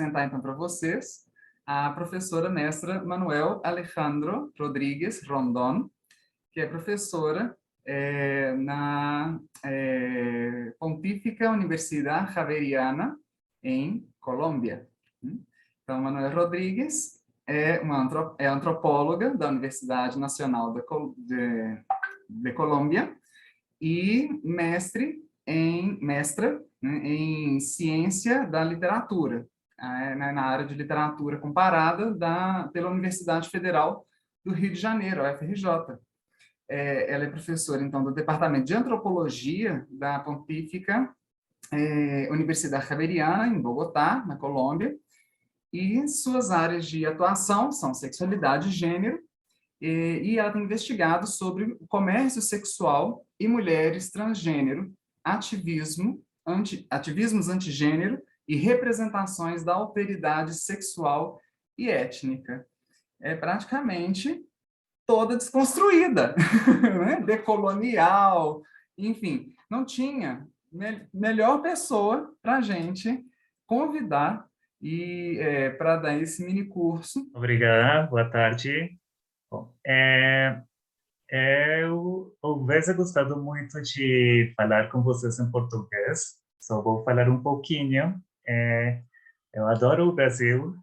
apresentar então para vocês a professora mestra Manuel Alejandro Rodrigues Rondon, que é professora na Pontífica Universidade Javeriana, em Colômbia. Então, Manuel Rodrigues é antropóloga da Universidade Nacional de Colômbia e mestra em ciência da literatura, na área de literatura comparada pela Universidade Federal do Rio de Janeiro, a UFRJ. Ela é professora, então, do Departamento de Antropologia da Pontífica Universidade Javeriana, em Bogotá, na Colômbia, e suas áreas de atuação são sexualidade e gênero, e ela tem investigado sobre o comércio sexual e mulheres transgênero, ativismos antigênero e representações da alteridade sexual e étnica. É praticamente toda desconstruída, né? Decolonial, enfim, não tinha melhor pessoa para a gente convidar e para dar esse mini curso. Obrigada, boa tarde. Bom, eu houvesse gostado muito de falar com vocês em português, só vou falar um pouquinho. Eu adoro o Brasil,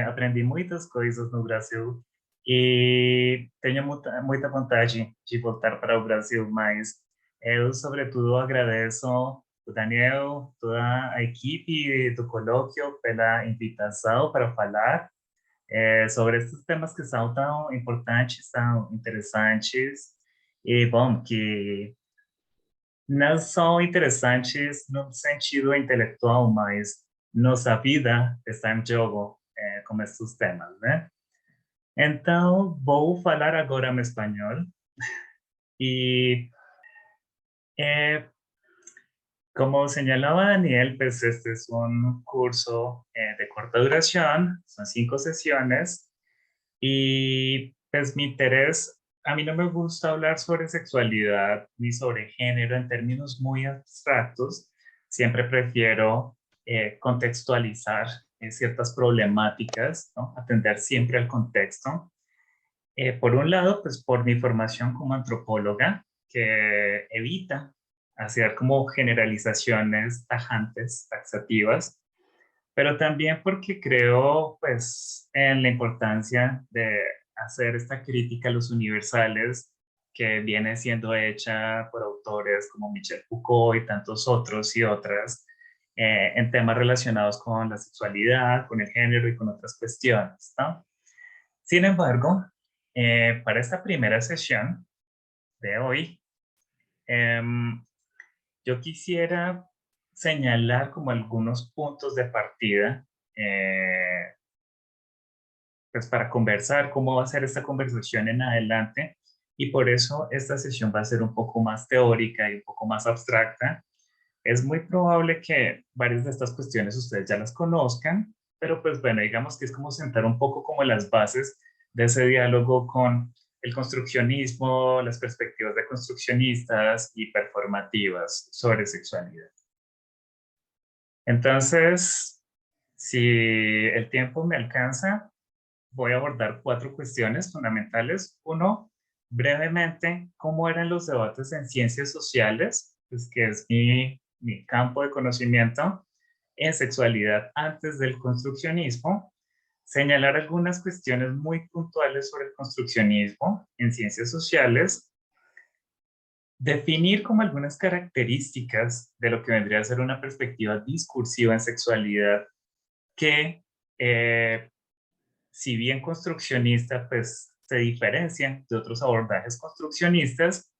aprendi muitas coisas no Brasil e tenho muita vontade de voltar para o Brasil, mas eu, sobretudo, agradeço o Daniel, toda a equipe do colóquio pela invitação para falar sobre esses temas que são tão importantes, tão interessantes e, bom, que não são interessantes no sentido intelectual, mas nossa vida está em jogo com esses temas, né? Então, vou falar agora em espanhol e, como señalaba Daniel, pues este es un curso de corta duración, son 5 sesiones y pues mi interés, a mí no me gusta hablar sobre sexualidad ni sobre género en términos muy abstractos, siempre prefiero contextualizar ciertas problemáticas, ¿no? Atender siempre al contexto. Por un lado, pues por mi formación como antropóloga, que evita hacer como generalizaciones tajantes, taxativas, pero también porque creo pues en la importancia de hacer esta crítica a los universales que viene siendo hecha por autores como Michel Foucault y tantos otros y otras en temas relacionados con la sexualidad, con el género y con otras cuestiones, ¿no? Sin embargo, para esta primera sesión de hoy, yo quisiera señalar como algunos puntos de partida pues para conversar cómo va a ser esta conversación en adelante, y por eso esta sesión va a ser un poco más teórica y un poco más abstracta. Es muy probable que varias de estas cuestiones ustedes ya las conozcan, pero pues bueno, digamos que es como sentar un poco como las bases de ese diálogo con el construccionismo, las perspectivas de construccionistas y performativas sobre sexualidad. Entonces, si el tiempo me alcanza, voy a abordar 4 cuestiones fundamentales. Uno, brevemente, cómo eran los debates en ciencias sociales, pues que es mi campo de conocimiento en sexualidad antes del construccionismo. Señalar algunas cuestiones muy puntuales sobre el construccionismo en ciencias sociales. Definir como algunas características de lo que vendría a ser una perspectiva discursiva en sexualidad que, si bien construccionista, pues se diferencian de otros abordajes construccionistas,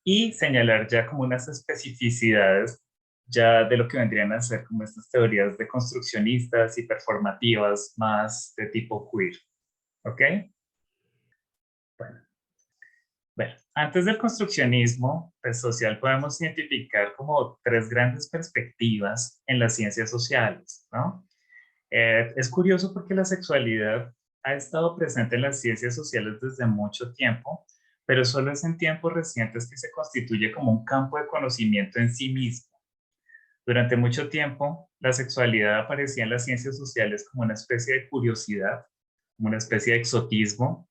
y señalar ya como unas especificidades ya de lo que vendrían a ser como estas teorías de construccionistas y performativas más de tipo queer. ¿Ok? Bueno, antes del construccionismo pues, social podemos identificar como 3 grandes perspectivas en las ciencias sociales, ¿no? Es curioso porque la sexualidad ha estado presente en las ciencias sociales desde mucho tiempo, pero solo es en tiempos recientes que se constituye como un campo de conocimiento en sí mismo. Durante mucho tiempo, la sexualidad aparecía en las ciencias sociales como una especie de curiosidad, como una especie de exotismo,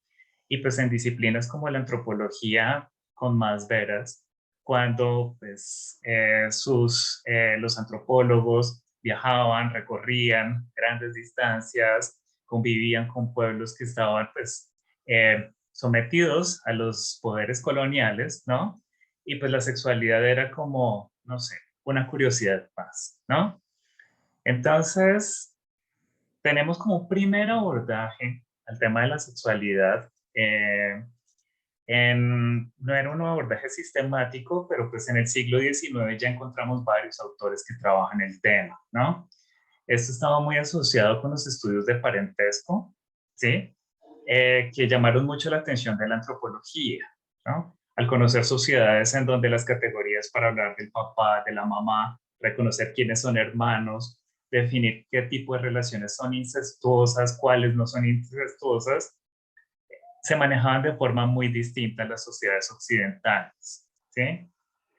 y pues en disciplinas como la antropología con más veras, cuando pues los antropólogos viajaban, recorrían grandes distancias, convivían con pueblos que estaban pues sometidos a los poderes coloniales, ¿no? Y pues la sexualidad era como, no sé, una curiosidad más, ¿no? Entonces, tenemos como un primer abordaje al tema de la sexualidad. No era un abordaje sistemático, pero pues en el siglo XIX ya encontramos varios autores que trabajan el tema, ¿no? Esto estaba muy asociado con los estudios de parentesco, ¿sí? Que llamaron mucho la atención de la antropología, ¿no? Al conocer sociedades en donde las categorías para hablar del papá, de la mamá, reconocer quiénes son hermanos, definir qué tipo de relaciones son incestuosas, cuáles no son incestuosas, se manejaban de forma muy distinta en las sociedades occidentales, ¿sí?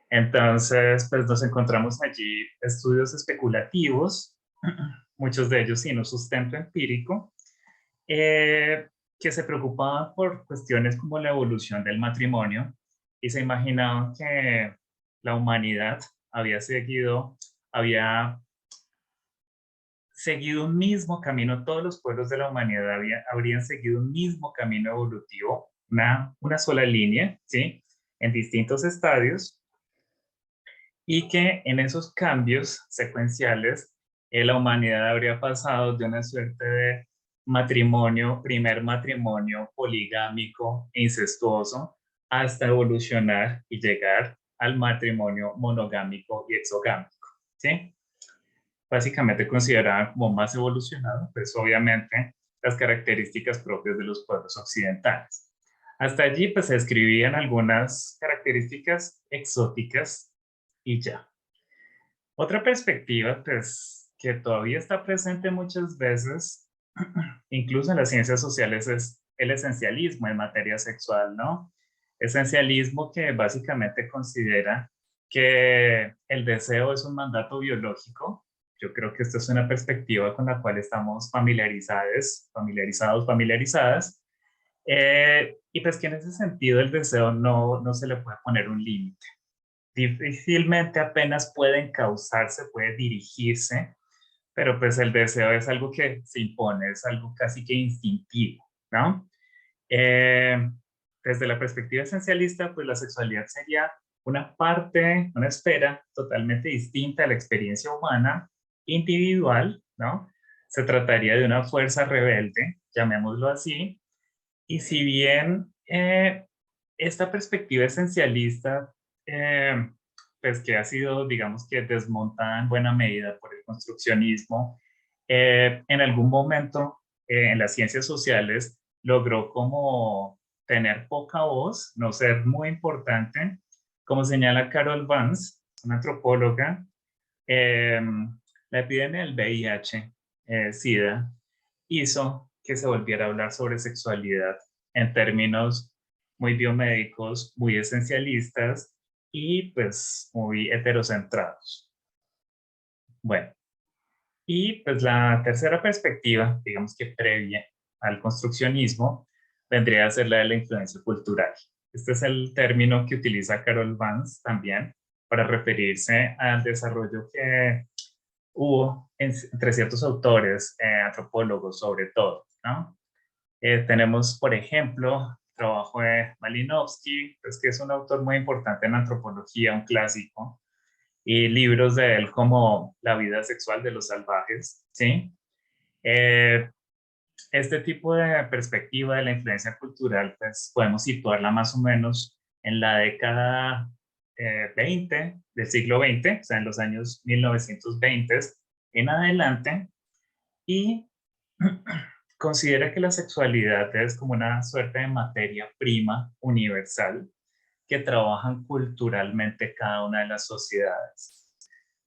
Entonces, pues nos encontramos allí estudios especulativos, muchos de ellos sin un sustento empírico, que se preocupaban por cuestiones como la evolución del matrimonio y se imaginaban que la humanidad había seguido un mismo camino, todos los pueblos de la humanidad habrían seguido un mismo camino evolutivo, una sola línea, ¿sí? En distintos estadios, y que en esos cambios secuenciales la humanidad habría pasado de una suerte de primer matrimonio poligámico e incestuoso, hasta evolucionar y llegar al matrimonio monogámico y exogámico, ¿sí? Básicamente considerada como más evolucionado, pues obviamente las características propias de los pueblos occidentales. Hasta allí pues se describían algunas características exóticas y ya. Otra perspectiva pues que todavía está presente muchas veces, incluso en las ciencias sociales, es el esencialismo en materia sexual, ¿no? Esencialismo que básicamente considera que el deseo es un mandato biológico. Yo creo que esta es una perspectiva con la cual estamos familiarizadas, y pues que en ese sentido el deseo no se le puede poner un límite. Difícilmente apenas puede encauzarse, puede dirigirse, pero pues el deseo es algo que se impone, es algo casi que instintivo, ¿no? Eh, Desde la perspectiva esencialista, pues la sexualidad sería una parte, una esfera totalmente distinta a la experiencia humana, individual, ¿no? Se trataría de una fuerza rebelde, llamémoslo así, y si bien esta perspectiva esencialista, eh, pues que ha sido, digamos que desmontada en buena medida por el construccionismo, en algún momento en las ciencias sociales logró como tener poca voz, no ser muy importante, como señala Carol Vance, una antropóloga. eh, la epidemia del VIH, SIDA, hizo que se volviera a hablar sobre sexualidad en términos muy biomédicos, muy esencialistas y pues muy heterocentrados. Bueno, y pues la tercera perspectiva, digamos que previa al construccionismo, vendría a ser la de la influencia cultural. Este es el término que utiliza Carol Vance también para referirse al desarrollo que hubo entre ciertos autores, antropólogos sobre todo, ¿no? Tenemos, por ejemplo, el trabajo de Malinowski, pues, que es un autor muy importante en antropología, un clásico, y libros de él como La vida sexual de los salvajes, ¿sí? Eh, este tipo de perspectiva de la influencia cultural, pues podemos situarla más o menos en la década 20 del siglo XX, o sea, en los años 1920 en adelante, y considera que la sexualidad es como una suerte de materia prima universal que trabajan culturalmente cada una de las sociedades.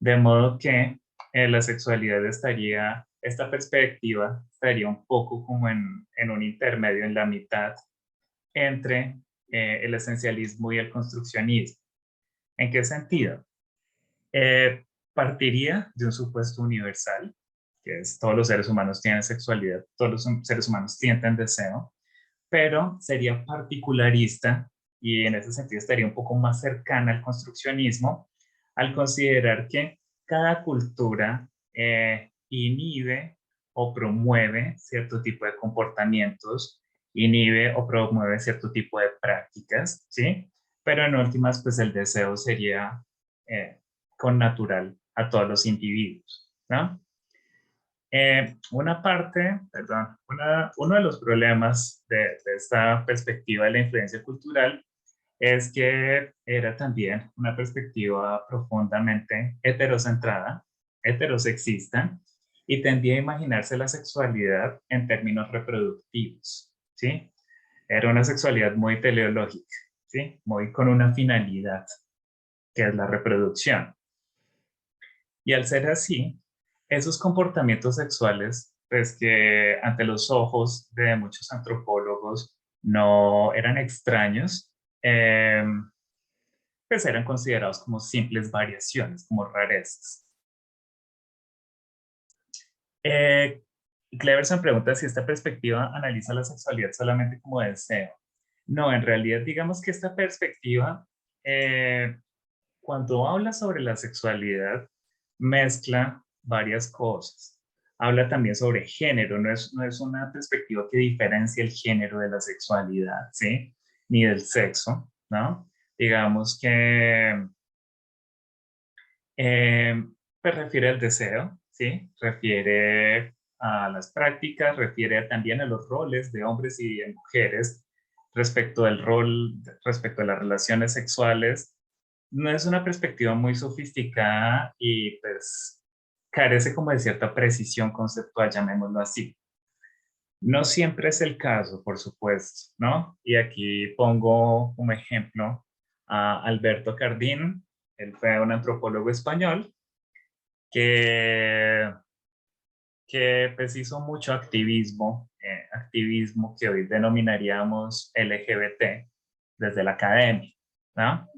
De modo que la sexualidad esta perspectiva estaría un poco como en un intermedio, en la mitad, entre el esencialismo y el construccionismo. ¿En qué sentido? partiría de un supuesto universal, que es todos los seres humanos tienen sexualidad, todos los seres humanos sienten deseo, pero sería particularista y en ese sentido estaría un poco más cercana al construccionismo, al considerar que cada cultura inhibe o promueve cierto tipo de comportamientos, inhibe o promueve cierto tipo de prácticas, ¿sí? Pero en últimas, pues el deseo sería eh, con natural a todos los individuos, ¿no? Uno de los problemas de esta perspectiva de la influencia cultural es que era también una perspectiva profundamente heterocentrada, heterosexista, y tendía a imaginarse la sexualidad en términos reproductivos, ¿sí? Era una sexualidad muy teleológica, ¿sí? Muy con una finalidad, que es la reproducción. Y al ser así, esos comportamientos sexuales, pues que ante los ojos de muchos antropólogos no eran extraños, eh, pues eran considerados como simples variaciones, como rarezas. Eh, Cleverson pregunta si esta perspectiva analiza la sexualidad solamente como deseo. No, en realidad digamos que esta perspectiva, cuando habla sobre la sexualidad, mezcla varias cosas. Habla también sobre género, no es una perspectiva que diferencia el género de la sexualidad, ¿sí? Ni del sexo, ¿no? Digamos que pues refiere al deseo, ¿sí? Refiere a las prácticas, refiere también a los roles de hombres y de mujeres respecto del rol, respecto a las relaciones sexuales. No es una perspectiva muy sofisticada y pues carece como de cierta precisión conceptual, llamémoslo así. No siempre es el caso, por supuesto, ¿no? Y aquí pongo como ejemplo a Alberto Cardín. Él fue un antropólogo español que, que pues hizo mucho activismo, activismo que hoy denominaríamos LGBT desde la academia, ¿no?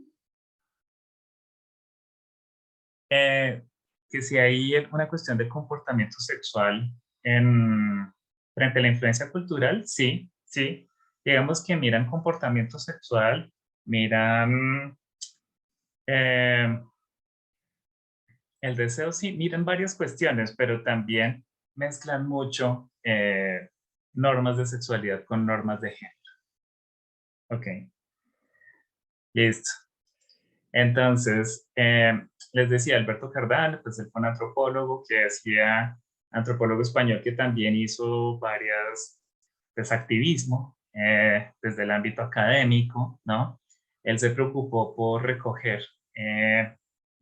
Eh, que si hay una cuestión de comportamiento sexual frente a la influencia cultural, sí, sí. Digamos que miran comportamiento sexual, miran eh, el deseo, sí, miran varias cuestiones, pero también mezclan mucho normas de sexualidad con normas de género. Ok, listo. Entonces, les decía, Alberto Cardán, pues él fue un antropólogo que hacía, antropólogo español que también hizo varias, pues activismo desde el ámbito académico, ¿no? Él se preocupó por recoger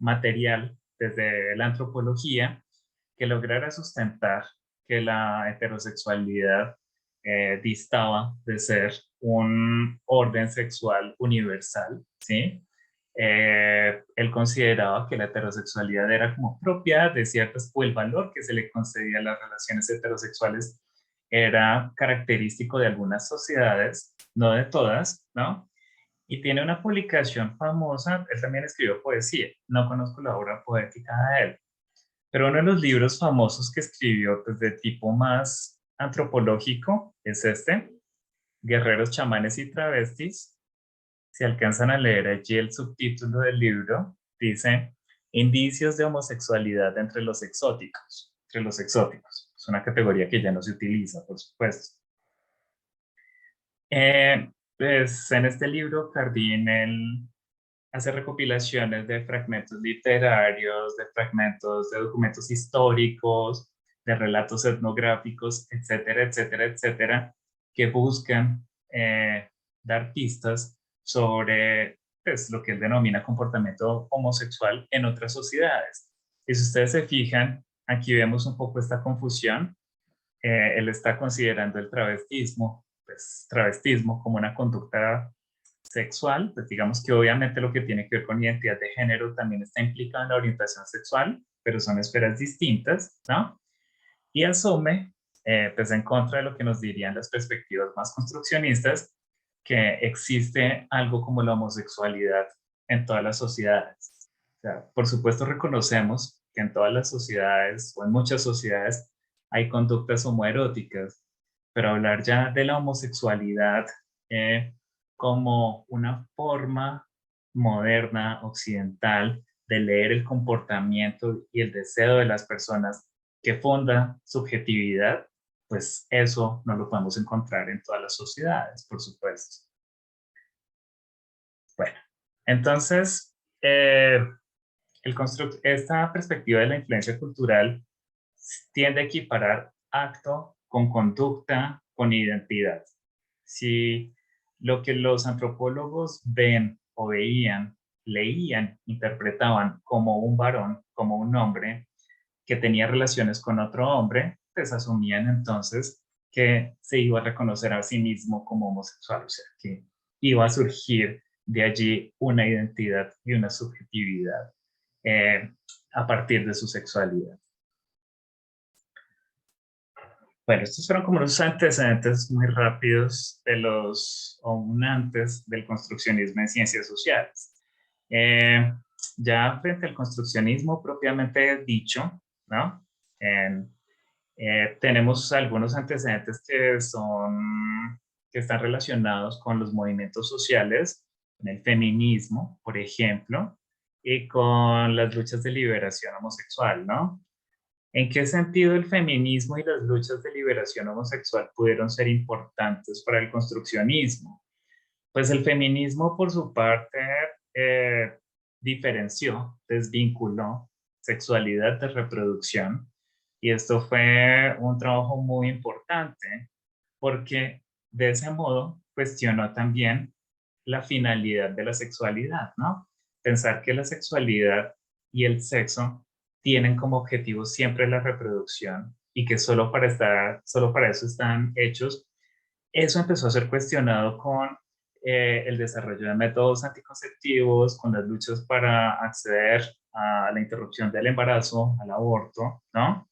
material desde la antropología que lograra sustentar que la heterosexualidad distaba de ser un orden sexual universal, ¿sí? Él consideraba que la heterosexualidad era como propia de ciertas, o el valor que se le concedía a las relaciones heterosexuales era característico de algunas sociedades, no de todas, ¿no? Y tiene una publicación famosa, él también escribió poesía, no conozco la obra poética de él, pero uno de los libros famosos que escribió pues, de tipo más antropológico es este, Guerreros, chamanes y travestis. Si alcanzan a leer allí el subtítulo del libro, dice Indicios de homosexualidad entre los exóticos. Entre los exóticos. Es una categoría que ya no se utiliza, por supuesto. Pues en este libro, Cardín él hace recopilaciones de fragmentos literarios, de fragmentos de documentos históricos, de relatos etnográficos, etcétera, etcétera, etcétera, que buscan dar pistas sobre pues, lo que él denomina comportamiento homosexual en otras sociedades. Y si ustedes se fijan, aquí vemos un poco esta confusión. Él está considerando el travestismo, pues travestismo como una conducta sexual, pues digamos que obviamente lo que tiene que ver con identidad de género también está implicado en la orientación sexual, pero son esferas distintas, ¿no? Y asume, pues en contra de lo que nos dirían las perspectivas más construccionistas, que existe algo como la homosexualidad en todas las sociedades. O sea, por supuesto reconocemos que en todas las sociedades o en muchas sociedades hay conductas homoeróticas, pero hablar ya de la homosexualidad como una forma moderna, occidental, de leer el comportamiento y el deseo de las personas que fonda subjetividad, pues eso no lo podemos encontrar en todas las sociedades, por supuesto. Bueno, entonces, esta perspectiva de la influencia cultural tiende a equiparar acto con conducta, con identidad. Si lo que los antropólogos ven o veían, leían, interpretaban como un varón, como un hombre que tenía relaciones con otro hombre, pues asumían entonces que se iba a reconocer a sí mismo como homosexual, o sea, que iba a surgir de allí una identidad y una subjetividad eh, a partir de su sexualidad. Bueno, estos fueron como unos antecedentes muy rápidos de o un antes del construccionismo en ciencias sociales. Ya frente al construccionismo propiamente dicho, ¿no? Tenemos algunos antecedentes que están relacionados con los movimientos sociales, con el feminismo, por ejemplo, y con las luchas de liberación homosexual, ¿no? ¿En qué sentido el feminismo y las luchas de liberación homosexual pudieron ser importantes para el construccionismo? Pues el feminismo, por su parte, diferenció, desvinculó sexualidad de reproducción, y esto fue un trabajo muy importante porque de ese modo cuestionó también la finalidad de la sexualidad, ¿no? Pensar que la sexualidad y el sexo tienen como objetivo siempre la reproducción y que solo para eso están hechos. Eso empezó a ser cuestionado con el desarrollo de métodos anticonceptivos, con las luchas para acceder a la interrupción del embarazo, al aborto, ¿no?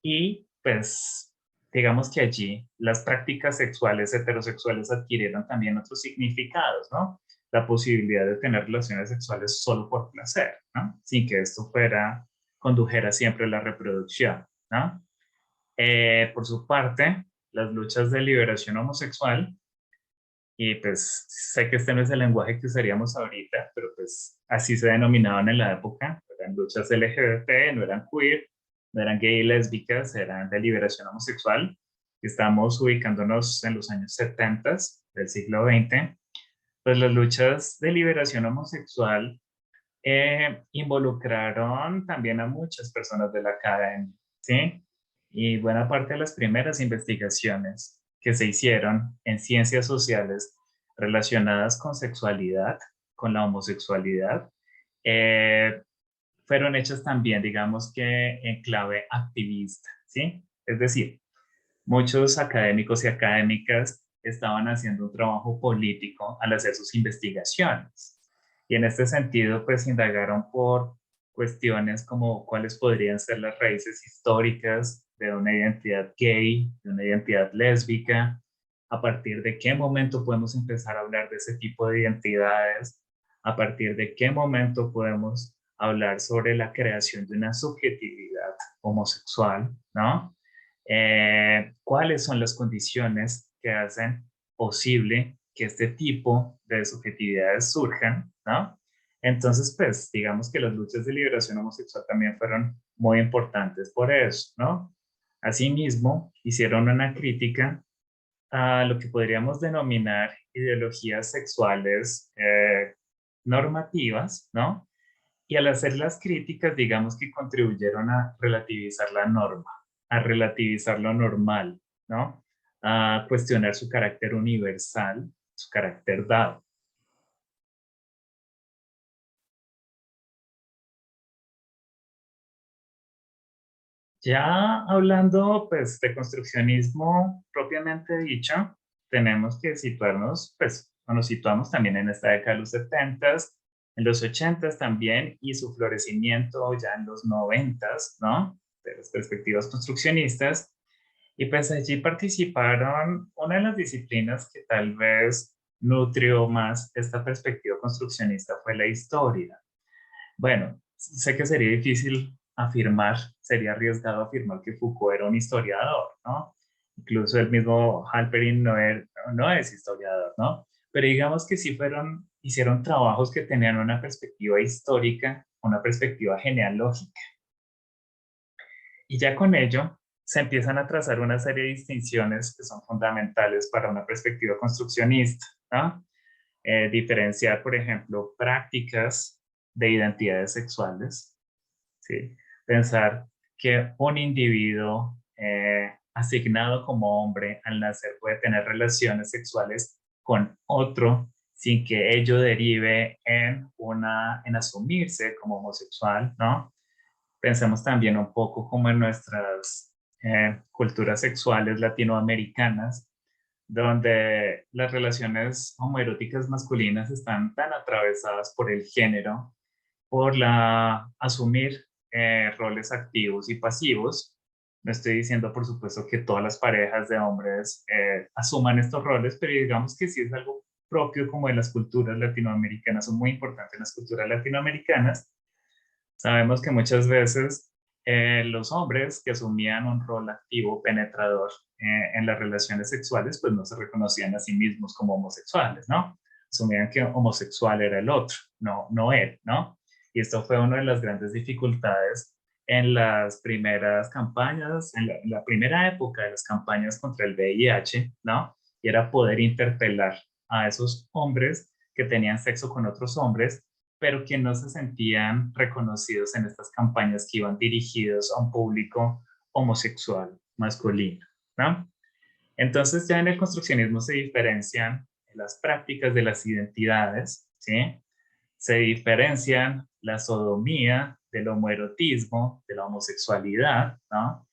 Y pues digamos que allí las prácticas sexuales heterosexuales adquirieron también otros significados, ¿no? La posibilidad de tener relaciones sexuales solo por placer, ¿no? Sin que esto condujera siempre a la reproducción, ¿no? Por su parte, las luchas de liberación homosexual, y pues sé que este no es el lenguaje que usaríamos ahorita, pero pues así se denominaban en la época, eran luchas LGBT, no eran queer, no eran gay y lésbicas, eran de liberación homosexual. Estamos ubicándonos en los años 70 del siglo XX. Pues las luchas de liberación homosexual involucraron también a muchas personas de la academia, ¿sí? Y buena parte de las primeras investigaciones que se hicieron en ciencias sociales relacionadas con sexualidad, con la homosexualidad, eh, fueron hechas también, digamos que en clave activista, ¿sí? Es decir, muchos académicos y académicas estaban haciendo un trabajo político al hacer sus investigaciones. Y en este sentido, pues indagaron por cuestiones como cuáles podrían ser las raíces históricas de una identidad gay, de una identidad lésbica, a partir de qué momento podemos empezar a hablar de ese tipo de identidades, a partir de qué momento podemos hablar sobre la creación de una subjetividad homosexual, ¿no? Cuáles son las condiciones que hacen posible que este tipo de subjetividades surjan, ¿no? Entonces, pues, digamos que las luchas de liberación homosexual también fueron muy importantes por eso, ¿no? Asimismo, hicieron una crítica a lo que podríamos denominar ideologías sexuales normativas, ¿no? Y al hacer las críticas, digamos que contribuyeron a relativizar la norma, a relativizar lo normal, ¿no? A cuestionar su carácter universal, su carácter dado. Ya hablando, pues, de construccionismo propiamente dicho, tenemos que situarnos, pues, o nos situamos también en esta década de los 70s, en los 80s también, y su florecimiento ya en los 90s, ¿no? De las perspectivas construccionistas. Y pues allí participaron una de las disciplinas que tal vez nutrió más esta perspectiva construccionista fue la historia. Bueno, sé que sería difícil afirmar, sería arriesgado afirmar que Foucault era un historiador, ¿no? Incluso el mismo Halperin no es historiador, ¿no? Pero digamos que sí hicieron trabajos que tenían una perspectiva histórica, una perspectiva genealógica. Y ya con ello se empiezan a trazar una serie de distinciones que son fundamentales para una perspectiva construccionista, ¿no? Diferenciar, por ejemplo, prácticas de identidades sexuales, ¿sí? Pensar que un individuo asignado como hombre al nacer puede tener relaciones sexuales con otro sin que ello derive en asumirse como homosexual, ¿no? Pensemos también un poco como en nuestras culturas sexuales latinoamericanas, donde las relaciones homoeróticas masculinas están tan atravesadas por el género, por asumir roles activos y pasivos. No estoy diciendo, por supuesto, que todas las parejas de hombres asuman estos roles, pero digamos que sí es algo propio como de las culturas latinoamericanas, son muy importantes en las culturas latinoamericanas. Sabemos que muchas veces los hombres que asumían un rol activo, penetrador en las relaciones sexuales, pues no se reconocían a sí mismos como homosexuales, ¿no? Asumían que homosexual era el otro, no él, ¿no? Y esto fue una de las grandes dificultades en las primeras campañas, en la primera época de las campañas contra el VIH, ¿no? Y era poder interpelar a esos hombres que tenían sexo con otros hombres pero que no se sentían reconocidos en estas campañas que iban dirigidos a un público homosexual masculino, ¿no? Entonces ya en el construccionismo se diferencian las prácticas de las identidades, ¿sí? Se diferencian la sodomía del homoerotismo, de la homosexualidad, ¿no?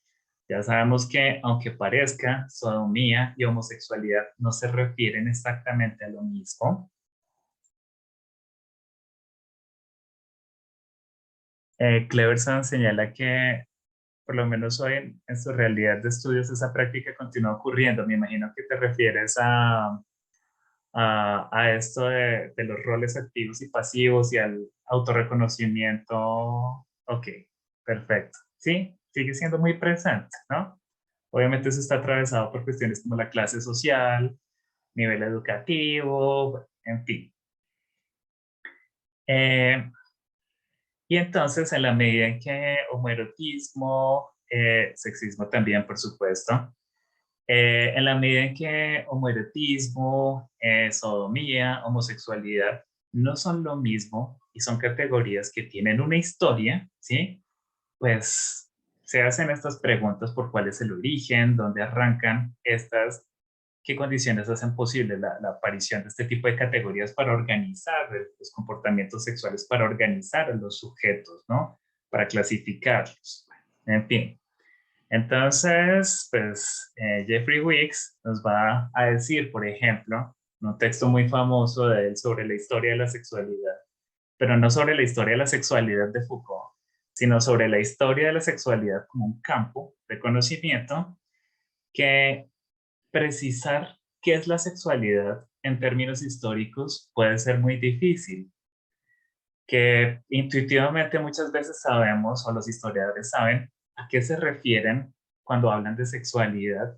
Ya sabemos que, aunque parezca, sodomía y homosexualidad no se refieren exactamente a lo mismo. Cleverson señala que por lo menos hoy en su realidad de estudios esa práctica continúa ocurriendo. Me imagino que te refieres a esto de los roles activos y pasivos y al autorreconocimiento. Ok, perfecto. Sí, sigue siendo muy presente, ¿no? Obviamente eso está atravesado por cuestiones como la clase social, nivel educativo, en fin. Eh, Y entonces, en la medida en que homoerotismo, sexismo también, por supuesto, en la medida en que homoerotismo, sodomía, homosexualidad no son lo mismo y son categorías que tienen una historia, ¿sí? Pues se hacen estas preguntas por cuál es el origen, dónde arrancan estas, qué condiciones hacen posible la aparición de este tipo de categorías para organizar los comportamientos sexuales, para organizar a los sujetos, ¿no? Para clasificarlos. En fin. Entonces, pues Jeffrey Weeks nos va a decir, por ejemplo, un texto muy famoso de él sobre la historia de la sexualidad, pero no sobre la historia de la sexualidad de Foucault, sino sobre la historia de la sexualidad como un campo de conocimiento que precisar qué es la sexualidad en términos históricos puede ser muy difícil, que intuitivamente muchas veces sabemos o los historiadores saben a qué se refieren cuando hablan de sexualidad,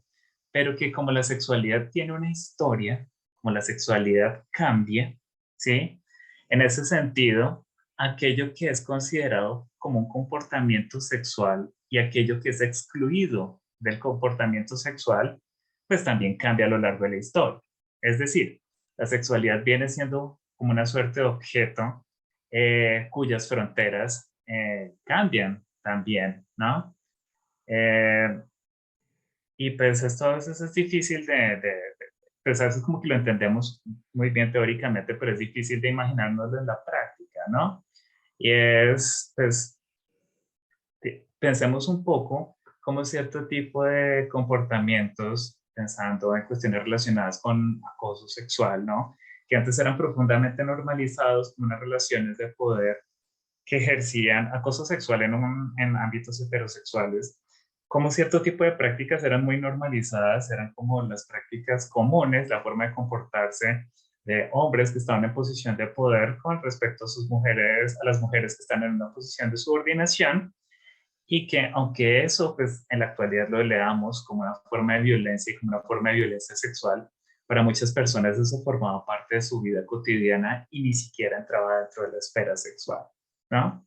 pero que como la sexualidad tiene una historia, como la sexualidad cambia, ¿sí? En ese sentido, aquello que es considerado como un comportamiento sexual y aquello que es excluido del comportamiento sexual, pues también cambia a lo largo de la historia. Es decir, la sexualidad viene siendo como una suerte de objeto cuyas fronteras cambian también, ¿no? Eh, y pues esto a veces es difícil pues a veces como que lo entendemos muy bien teóricamente, pero es difícil de imaginárnoslo en la práctica, ¿no? Y es, pues, pensemos un poco como cierto tipo de comportamientos, pensando en cuestiones relacionadas con acoso sexual, ¿no? Que antes eran profundamente normalizados como unas relaciones de poder que ejercían acoso sexual en ámbitos heterosexuales, como cierto tipo de prácticas eran muy normalizadas, eran como las prácticas comunes, la forma de comportarse de hombres que estaban en posición de poder con respecto a sus mujeres, a las mujeres que están en una posición de subordinación, y que aunque eso pues en la actualidad lo leamos como una forma de violencia y como una forma de violencia sexual, para muchas personas eso formaba parte de su vida cotidiana y ni siquiera entraba dentro de la esfera sexual, ¿no?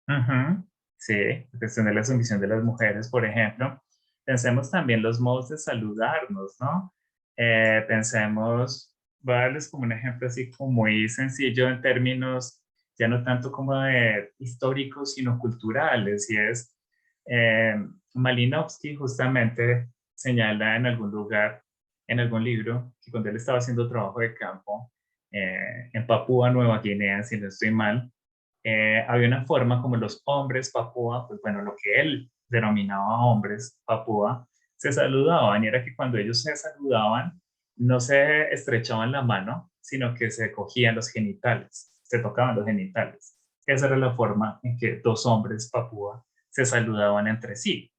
Ujú. Sí, la cuestión de la sumisión de las mujeres, por ejemplo. Pensemos también los modos de saludarnos, ¿no? Pensemos, voy a darles como un ejemplo así como muy sencillo en términos ya no tanto como de históricos, sino culturales, y es eh, Malinowski justamente señala en algún lugar, en algún libro, que cuando él estaba haciendo trabajo de campo en Papúa Nueva Guinea, si no estoy mal, había una forma como los hombres papúa, pues bueno, lo que él denominaba hombres papúa, se saludaban y era que cuando ellos se saludaban no se estrechaban la mano, sino que se cogían los genitales, se tocaban los genitales. Esa era la forma en que dos hombres papúa se saludaban entre sí.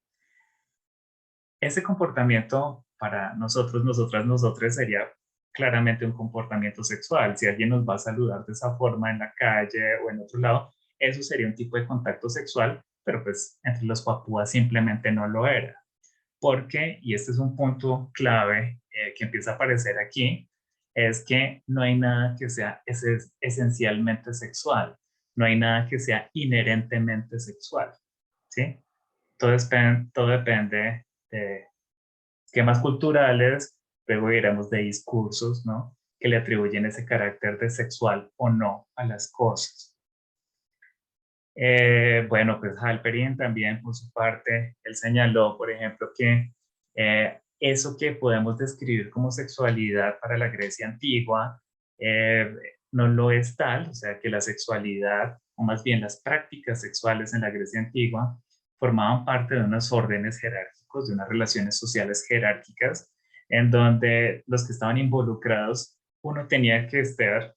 Ese comportamiento para nosotros, nosotras, nosotros sería claramente un comportamiento sexual. Si alguien nos va a saludar de esa forma en la calle o en otro lado, eso sería un tipo de contacto sexual, pero pues entre los papúas simplemente no lo era. Porque, y este es un punto clave que empieza a aparecer aquí, es que no hay nada que sea esencialmente sexual, no hay nada que sea inherentemente sexual, ¿sí? Todo depende de esquemas culturales, luego diremos de discursos, ¿no? Que le atribuyen ese carácter de sexual o no a las cosas. Bueno, pues Halperin también, por su parte, él señaló, por ejemplo, que eso que podemos describir como sexualidad para la Grecia antigua eh, no lo es tal, o sea, que la sexualidad, o más bien las prácticas sexuales en la Grecia antigua, formaban parte de unos órdenes jerárquicos, de unas relaciones sociales jerárquicas, en donde los que estaban involucrados, uno tenía que estar,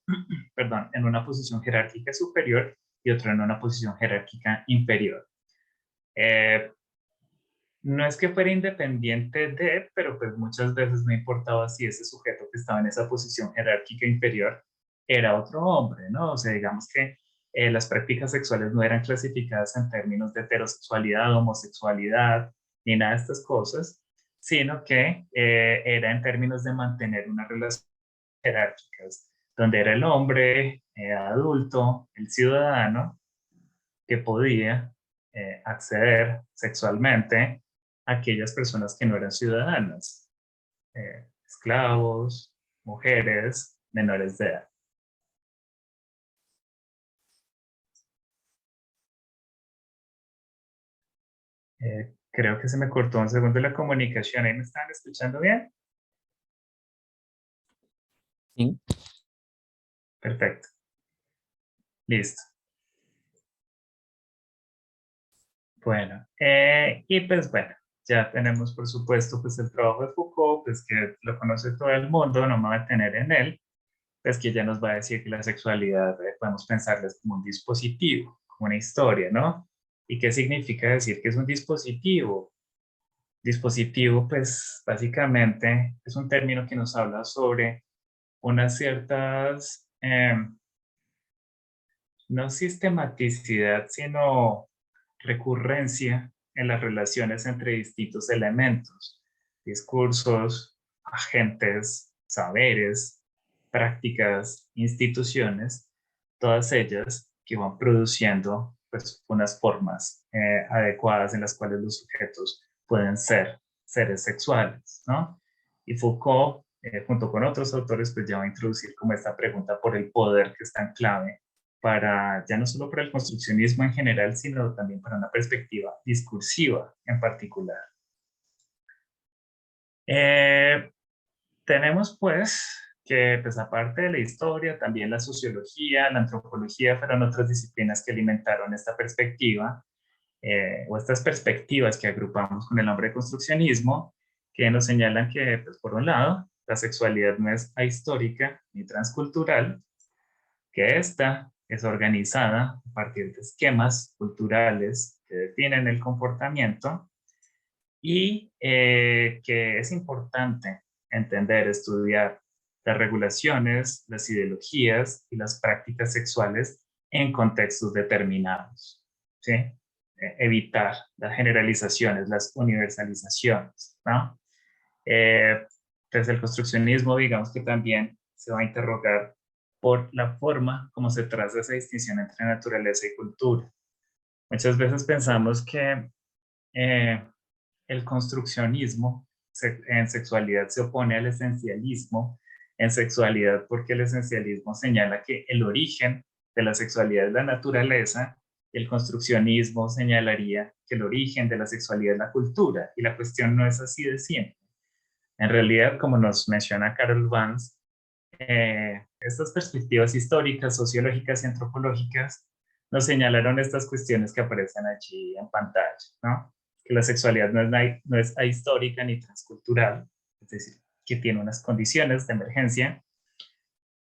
perdón, en una posición jerárquica superior y otro en una posición jerárquica inferior. Eh, no es que fuera independiente de, pero pues muchas veces no importaba si ese sujeto que estaba en esa posición jerárquica inferior era otro hombre, ¿no? O sea, digamos que las prácticas sexuales no eran clasificadas en términos de heterosexualidad, homosexualidad, ni nada de estas cosas, sino que era en términos de mantener unas relaciones jerárquicas, donde era el hombre adulto, el ciudadano, que podía acceder sexualmente a aquellas personas que no eran ciudadanas, esclavos, mujeres, menores de edad. Creo que se me cortó un segundo la comunicación. ¿Ahí me están escuchando bien? Sí. Perfecto. Listo. Bueno, y pues bueno, ya tenemos por supuesto pues el trabajo de Foucault, pues que lo conoce todo el mundo, no me voy a detener en él, pues que ya nos va a decir que la sexualidad podemos pensarla como un dispositivo, como una historia, ¿no? ¿Y qué significa decir que es un dispositivo? Dispositivo, pues básicamente es un término que nos habla sobre unas ciertas, no sistematicidad, sino recurrencia en las relaciones entre distintos elementos, discursos, agentes, saberes, prácticas, instituciones, todas ellas que van produciendo pues, unas formas adecuadas en las cuales los sujetos pueden ser seres sexuales, ¿no? Y Foucault, junto con otros autores, pues ya va a introducir como esta pregunta por el poder que es tan clave para, ya no solo para el construccionismo en general, sino también para una perspectiva discursiva en particular. Eh, tenemos pues que pues aparte de la historia, también la sociología, la antropología fueron otras disciplinas que alimentaron esta perspectiva o estas perspectivas que agrupamos con el nombre de construccionismo, que nos señalan que pues por un lado la sexualidad no es ahistórica ni transcultural, que esta es organizada a partir de esquemas culturales que definen el comportamiento y que es importante entender, estudiar las regulaciones, las ideologías y las prácticas sexuales en contextos determinados, ¿sí? Evitar las generalizaciones, las universalizaciones, ¿no? Desde el construccionismo, digamos que también se va a interrogar por la forma como se traza esa distinción entre naturaleza y cultura. Muchas veces pensamos que el construccionismo en sexualidad se opone al esencialismo en sexualidad porque el esencialismo señala que el origen de la sexualidad es la naturaleza y el construccionismo señalaría que el origen de la sexualidad es la cultura, y la cuestión no es así de simple. En realidad, como nos menciona Carol Vance, estas perspectivas históricas, sociológicas y antropológicas nos señalaron estas cuestiones que aparecen allí en pantalla, ¿no? Que la sexualidad no es ahistórica ni transcultural, es decir, que tiene unas condiciones de emergencia,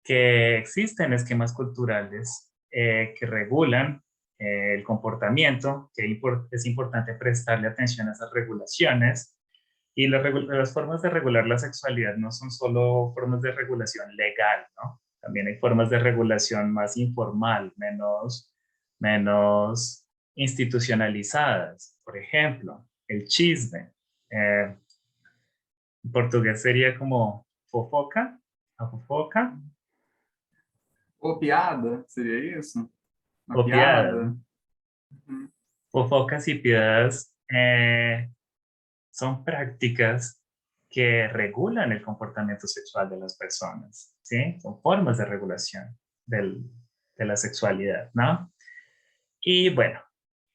que existen esquemas culturales que regulan el comportamiento, que es importante prestarle atención a esas regulaciones, y las formas de regular la sexualidad no son solo formas de regulación legal, ¿no? También hay formas de regulación más informal, menos institucionalizadas. Por ejemplo, el chisme. En portugués sería como fofoca, a fofoca, Ou piada, seria isso? Uma o piada. piada? Uhum. Fofocas y piadas son prácticas que regulan el comportamiento sexual de las personas, ¿sí? Son formas de regulación de la sexualidad, ¿no? Y bueno,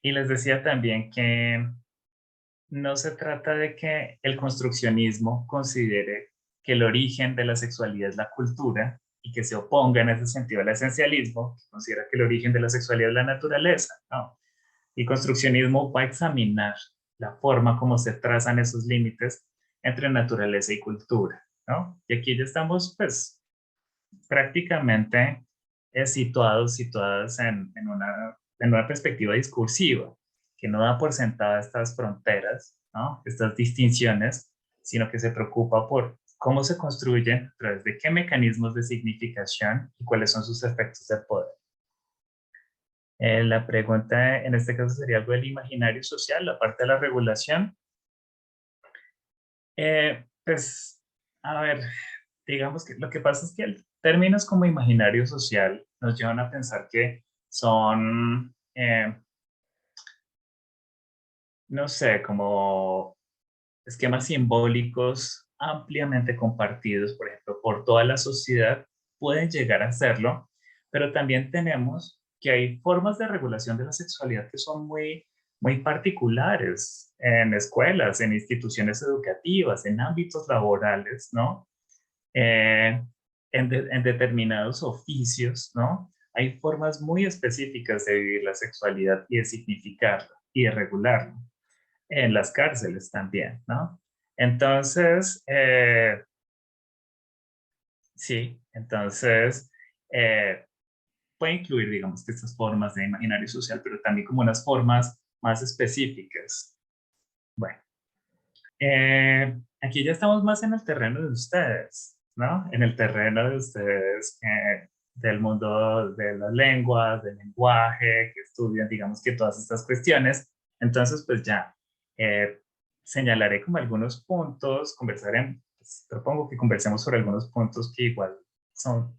y les decía también que no se trata de que el construccionismo considere que el origen de la sexualidad es la cultura y que se oponga en ese sentido al esencialismo, que considera que el origen de la sexualidad es la naturaleza, ¿no? El construccionismo va a examinar la forma como se trazan esos límites entre naturaleza y cultura, ¿no? Y aquí ya estamos, pues, prácticamente situadas en una perspectiva discursiva, que no da por sentada estas fronteras, ¿no? Estas distinciones, sino que se preocupa por cómo se construyen, a través de qué mecanismos de significación y cuáles son sus efectos de poder. La pregunta en este caso sería algo del imaginario social, la parte de la regulación. Pues, a ver, digamos que lo que pasa es que términos como imaginario social nos llevan a pensar que son, no sé, como esquemas simbólicos ampliamente compartidos, por ejemplo, por toda la sociedad, pueden llegar a serlo, pero también tenemos que hay formas de regulación de la sexualidad que son muy particulares en escuelas, en instituciones educativas, en ámbitos laborales, ¿no? Eh, en determinados oficios, ¿no? Hay formas muy específicas de vivir la sexualidad y de significarla y de regularla. En las cárceles también, ¿no? Entonces, sí, entonces puede incluir, digamos, que estas formas de imaginario social, pero también como unas formas más específicas. Bueno, aquí ya estamos más en el terreno de ustedes, ¿no? En el terreno de ustedes, del mundo de las lenguas, del lenguaje, que estudian, digamos, que todas estas cuestiones. Entonces, pues ya eh, señalaré como algunos puntos, pues, propongo que conversemos sobre algunos puntos que igual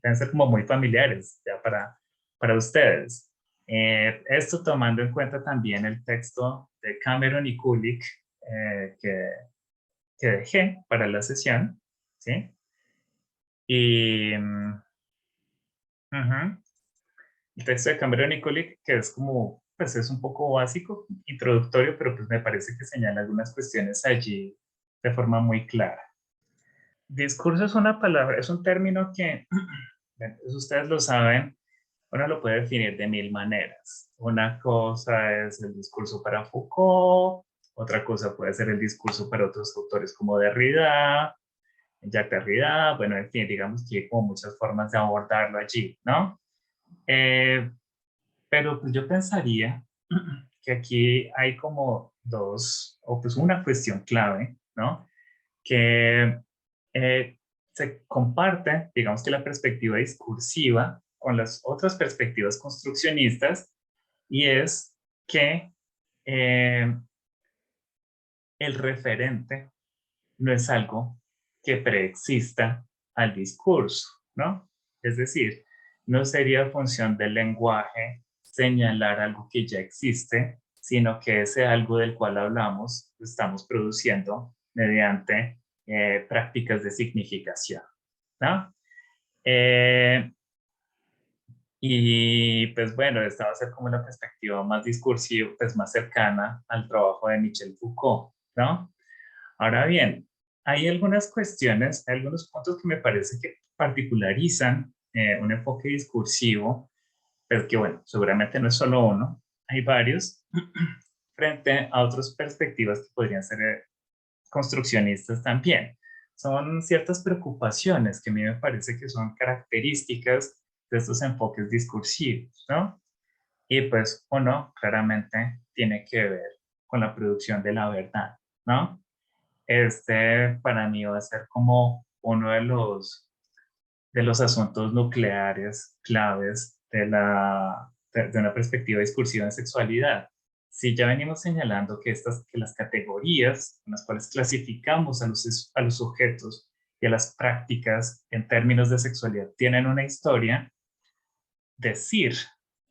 deben ser como muy familiares ya para ustedes. Esto tomando en cuenta también el texto de Cameron y Kulik, que dejé para la sesión, ¿sí? Y ujú, el texto de Cameron y Kulik, que es como, pues es un poco básico, introductorio, pero pues me parece que señala algunas cuestiones allí de forma muy clara. Discurso es una palabra, es un término que, bueno, pues ustedes lo saben, uno lo puede definir de mil maneras. Una cosa es el discurso para Foucault, otra cosa puede ser el discurso para otros autores como Derrida, Jacques Derrida, bueno, en fin, digamos que hay como muchas formas de abordarlo allí, ¿no? Pero pues yo pensaría que aquí hay como dos, o pues una cuestión clave, ¿no? Que se comparte, digamos que la perspectiva discursiva con las otras perspectivas construccionistas, y es que el referente no es algo que preexista al discurso, ¿no? Es decir, no sería función del lenguaje señalar algo que ya existe, sino que ese algo del cual hablamos lo estamos produciendo mediante prácticas de significación, ¿no? Eh, y pues bueno, esta va a ser como la perspectiva más discursiva, pues más cercana al trabajo de Michel Foucault, ¿no? Ahora bien, hay algunas cuestiones, hay algunos puntos que me parece que particularizan un enfoque discursivo, pero que bueno, seguramente no es solo uno, hay varios, frente a otras perspectivas que podrían ser construccionistas también. Son ciertas preocupaciones que a mí me parece que son características de estos enfoques discursivos, ¿no? Y pues uno claramente tiene que ver con la producción de la verdad, ¿no? Este para mí va a ser como uno de los asuntos nucleares claves de una perspectiva discursiva en sexualidad. Si ya venimos señalando que las categorías en las cuales clasificamos a los sujetos y a las prácticas en términos de sexualidad tienen una historia, decir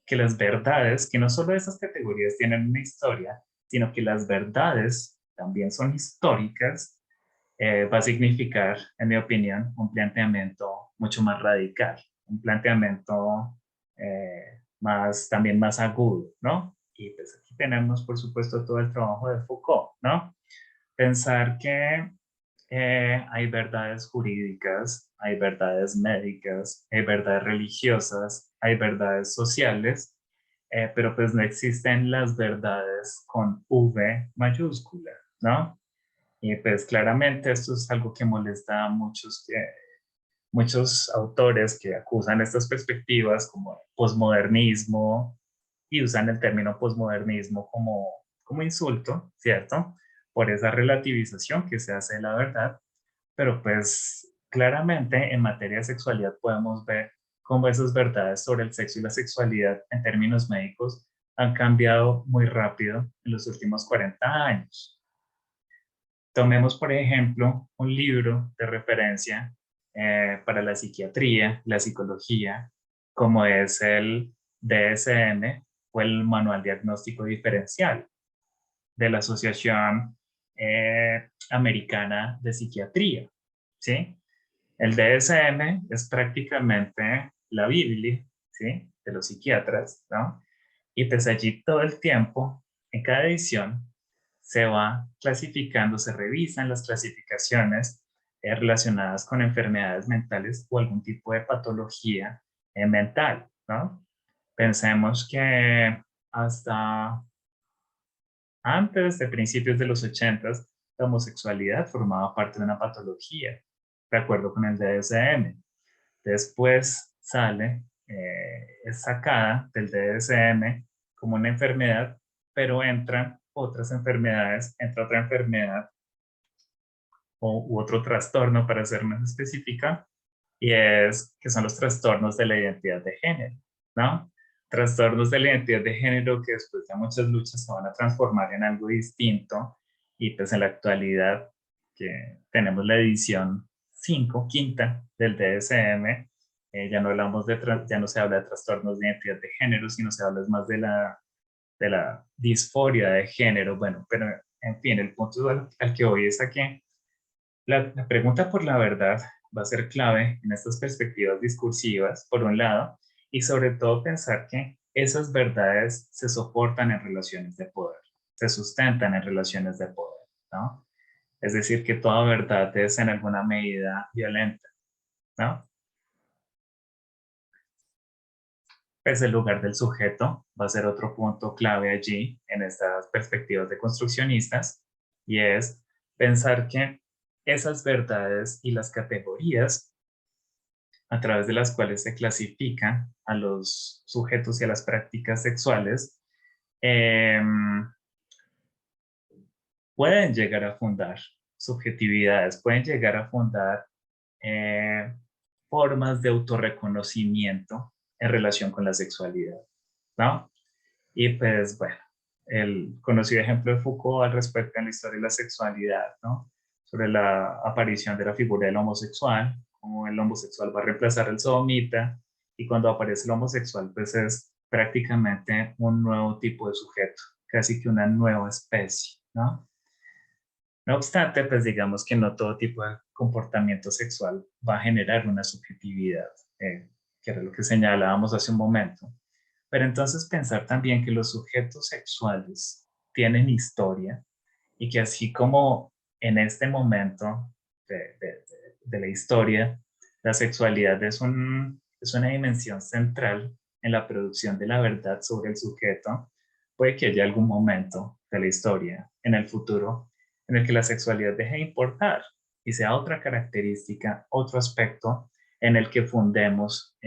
que las verdades, que no solo esas categorías tienen una historia, sino que las verdades también son históricas, va a significar, en mi opinión, un planteamiento mucho más radical, un planteamiento también más agudo, ¿no? Y pues aquí tenemos, por supuesto, todo el trabajo de Foucault, ¿no? Pensar que hay verdades jurídicas, hay verdades médicas, hay verdades religiosas, hay verdades sociales, pero pues no existen las verdades con V mayúscula, ¿no? Y pues claramente esto es algo que molesta a muchos autores que acusan estas perspectivas como posmodernismo y usan el término posmodernismo como insulto, ¿cierto? Por esa relativización que se hace de la verdad, pero pues claramente en materia de sexualidad podemos ver cómo esas verdades sobre el sexo y la sexualidad en términos médicos han cambiado muy rápido en los últimos 40 años. Tomemos, por ejemplo, un libro de referencia para la psiquiatría, la psicología, como es el DSM o el Manual Diagnóstico Diferencial de la Asociación Americana de Psiquiatría, ¿sí? El DSM es prácticamente la Biblia, ¿sí? De los psiquiatras, ¿no? Y pues allí todo el tiempo, en cada edición, se va clasificando, se revisan las clasificaciones relacionadas con enfermedades mentales o algún tipo de patología mental, ¿no? Pensemos que hasta antes de principios de los 80, la homosexualidad formaba parte de una patología, de acuerdo con el DSM. Después sale, es sacada del DSM como una enfermedad, pero entran otras enfermedades, entra otra enfermedad u otro trastorno, para ser más específica, y es que son los trastornos de la identidad de género, ¿no? Trastornos de la identidad de género que después de muchas luchas se van a transformar en algo distinto, y pues en la actualidad que tenemos la edición 5, quinta del DSM, ya no hablamos ya no se habla de trastornos de identidad de género, sino se habla más de la disforia de género. Bueno, pero en fin, el punto al que voy es a que la pregunta por la verdad va a ser clave en estas perspectivas discursivas, por un lado, y sobre todo pensar que esas verdades se soportan en relaciones de poder, se sustentan en relaciones de poder, ¿no? Es decir, que toda verdad es en alguna medida violenta, ¿no? Pues el lugar del sujeto va a ser otro punto clave allí en estas perspectivas de construccionistas, y es pensar que esas verdades y las categorías a través de las cuales se clasifican a los sujetos y a las prácticas sexuales, eh, pueden llegar a fundar subjetividades, pueden llegar a fundar eh, formas de autorreconocimiento en relación con la sexualidad, ¿no? Y pues bueno, el conocido ejemplo de Foucault al respecto en la historia de la sexualidad, ¿no? Sobre la aparición de la figura del homosexual, cómo el homosexual va a reemplazar al sodomita, y cuando aparece el homosexual, pues es prácticamente un nuevo tipo de sujeto, casi que una nueva especie, ¿no? No obstante, pues digamos que no todo tipo de comportamiento sexual va a generar una subjetividad, que era lo que señalábamos hace un momento. Pero entonces pensar también que los sujetos sexuales tienen historia y que así como en este momento de la historia, la sexualidad es una dimensión central en la producción de la verdad sobre el sujeto, puede que haya algún momento de la historia en el futuro en el que la sexualidad deje de importar y sea otra característica, otro aspecto en el que fundemos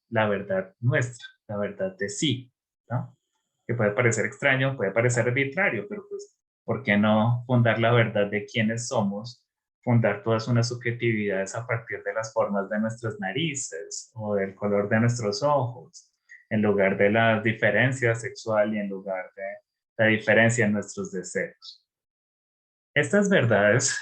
la verdad nuestra, la verdad de sí, ¿no? Que puede parecer extraño, puede parecer arbitrario, pero pues, ¿por qué no fundar la verdad de quiénes somos? Fundar todas unas subjetividades a partir de las formas de nuestras narices o del color de nuestros ojos, en lugar de la diferencia sexual y en lugar de la diferencia en nuestros deseos. Estas verdades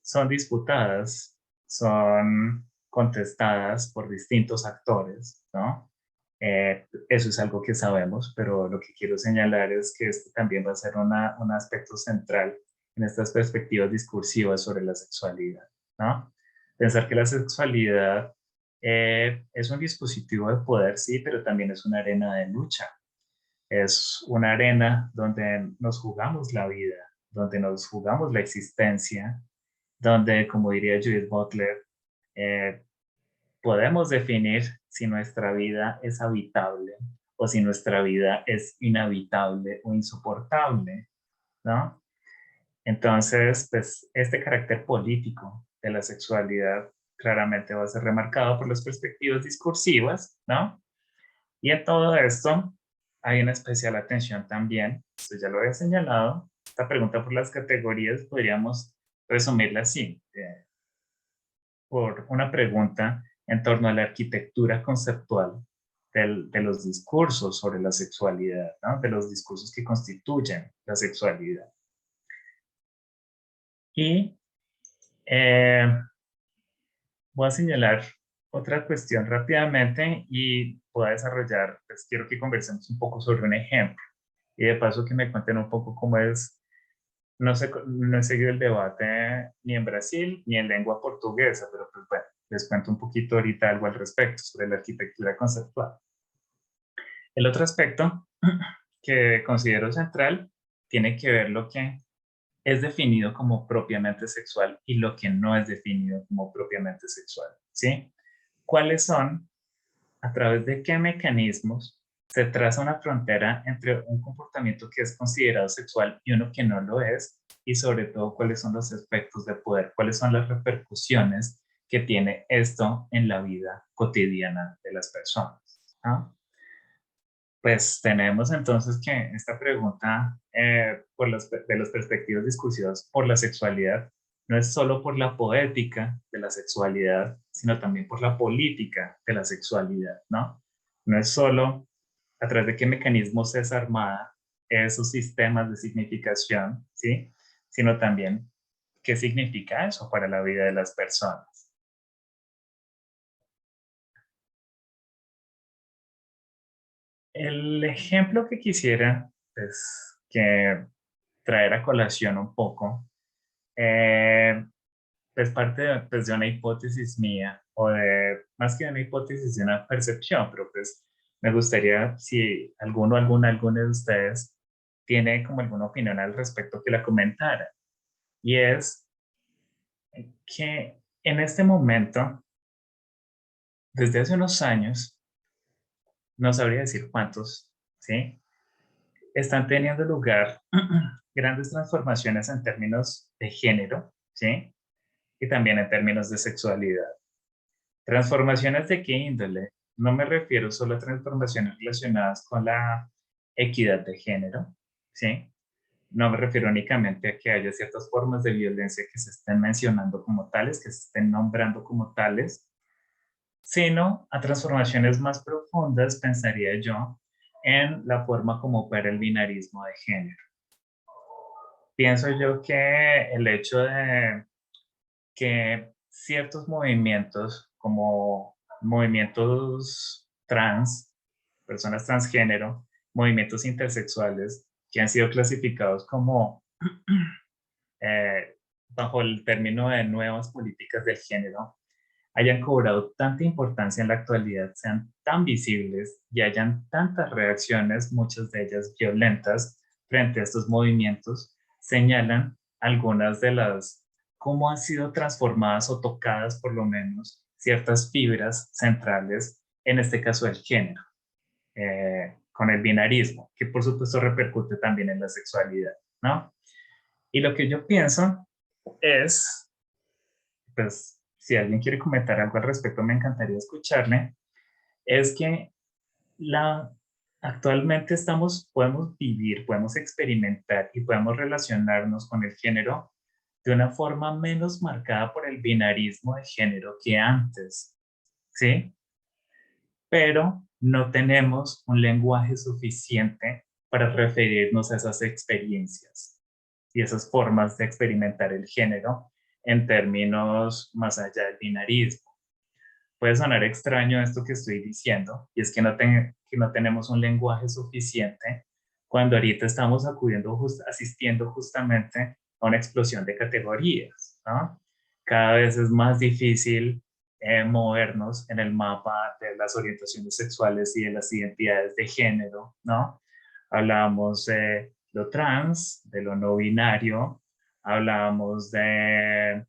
son disputadas, son contestadas por distintos actores, ¿no? Eso es algo que sabemos, pero lo que quiero señalar es que este también va a ser un aspecto central en estas perspectivas discursivas sobre la sexualidad, ¿no? Pensar que la sexualidad es un dispositivo de poder, sí, pero también es una arena de lucha. Es una arena donde nos jugamos la vida, donde nos jugamos la existencia, donde, como diría Judith Butler, eh, podemos definir si nuestra vida es habitable o si nuestra vida es inhabitable o insoportable, ¿no? Entonces, pues este carácter político de la sexualidad claramente va a ser remarcado por las perspectivas discursivas, ¿no? Y en todo esto hay una especial atención también, esto ya lo había señalado, esta pregunta por las categorías podríamos resumirla así, por una pregunta en torno a la arquitectura conceptual de los discursos sobre la sexualidad, ¿no? De los discursos que constituyen la sexualidad. Y eh, voy a señalar otra cuestión rápidamente y voy a desarrollar, pues quiero que conversemos un poco sobre un ejemplo y de paso que me cuenten un poco cómo es, no sé, no he seguido el debate ni en Brasil ni en lengua portuguesa, pero pues bueno, les cuento un poquito ahorita algo al respecto sobre la arquitectura conceptual. El otro aspecto que considero central tiene que ver lo que es definido como propiamente sexual y lo que no es definido como propiamente sexual, ¿sí? ¿Cuáles son, a través de qué mecanismos se traza una frontera entre un comportamiento que es considerado sexual y uno que no lo es? Y sobre todo, ¿cuáles son los aspectos de poder? ¿Cuáles son las repercusiones que tiene esto en la vida cotidiana de las personas? ¿No? Pues tenemos entonces que esta pregunta de las perspectivas discursivas por la sexualidad no es solo por la poética de la sexualidad, sino también por la política de la sexualidad, ¿no? No es solo a través de qué mecanismos se desarmada esos sistemas de significación, ¿sí? Sino también qué significa eso para la vida de las personas. El ejemplo que quisiera es que traer a colación un poco, es parte de, pues, de una hipótesis mía, o de, más que una hipótesis, de una percepción, pero pues me gustaría si alguno de ustedes tiene como alguna opinión al respecto que la comentara. Y es que en este momento, desde hace unos años, no sabría decir cuántos, ¿sí? Están teniendo lugar grandes transformaciones en términos de género, ¿sí? Y también en términos de sexualidad. ¿Transformaciones de qué índole? No me refiero solo a transformaciones relacionadas con la equidad de género, ¿sí? No me refiero únicamente a que haya ciertas formas de violencia que se estén mencionando como tales, que se estén nombrando como tales, sino a transformaciones más profundas, pensaría yo, en la forma como opera el binarismo de género. Pienso yo que el hecho de que ciertos movimientos, como movimientos trans, personas transgénero, movimientos intersexuales, que han sido clasificados como bajo el término de nuevas políticas del género, hayan cobrado tanta importancia en la actualidad, sean tan visibles y hayan tantas reacciones, muchas de ellas violentas, frente a estos movimientos, señalan algunas de las, cómo han sido transformadas o tocadas por lo menos ciertas fibras centrales, en este caso el género, con el binarismo, que por supuesto repercute también en la sexualidad, ¿no? Y lo que yo pienso es, pues, si alguien quiere comentar algo al respecto, me encantaría escucharle, es que la, actualmente podemos vivir, podemos experimentar y podemos relacionarnos con el género de una forma menos marcada por el binarismo de género que antes, ¿sí? Pero no tenemos un lenguaje suficiente para referirnos a esas experiencias y esas formas de experimentar el género en términos más allá del binarismo. Puede sonar extraño esto que estoy diciendo, y es que que no tenemos un lenguaje suficiente cuando ahorita estamos asistiendo justamente a una explosión de categorías, ¿no? Cada vez es más difícil movernos en el mapa de las orientaciones sexuales y de las identidades de género, ¿no? Hablamos de lo trans, de lo no binario, hablamos eh,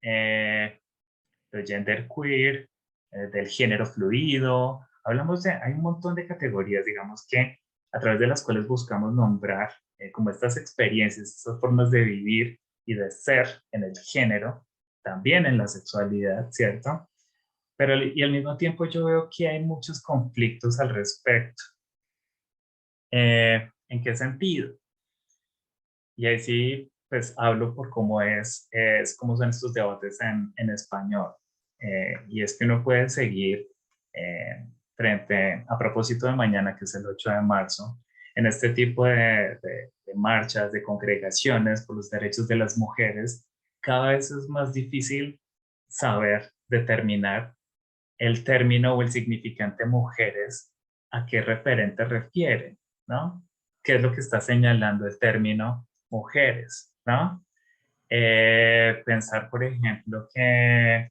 de gender queer, del género fluido, hay un montón de categorías, digamos, que a través de las cuales buscamos nombrar como estas experiencias, estas formas de vivir y de ser en el género, también en la sexualidad, ¿cierto? Pero y al mismo tiempo yo veo que hay muchos conflictos al respecto. ¿En qué sentido? Y ahí sí, pues hablo por cómo cómo son estos debates en español. Y es que uno puede seguir eh, a propósito de mañana, que es el 8 de marzo, en este tipo de marchas, de congregaciones por los derechos de las mujeres, cada vez es más difícil saber determinar el término o el significante mujeres, a qué referente refiere, ¿no? ¿Qué es lo que está señalando el término mujeres, ¿no? Pensar, por ejemplo, que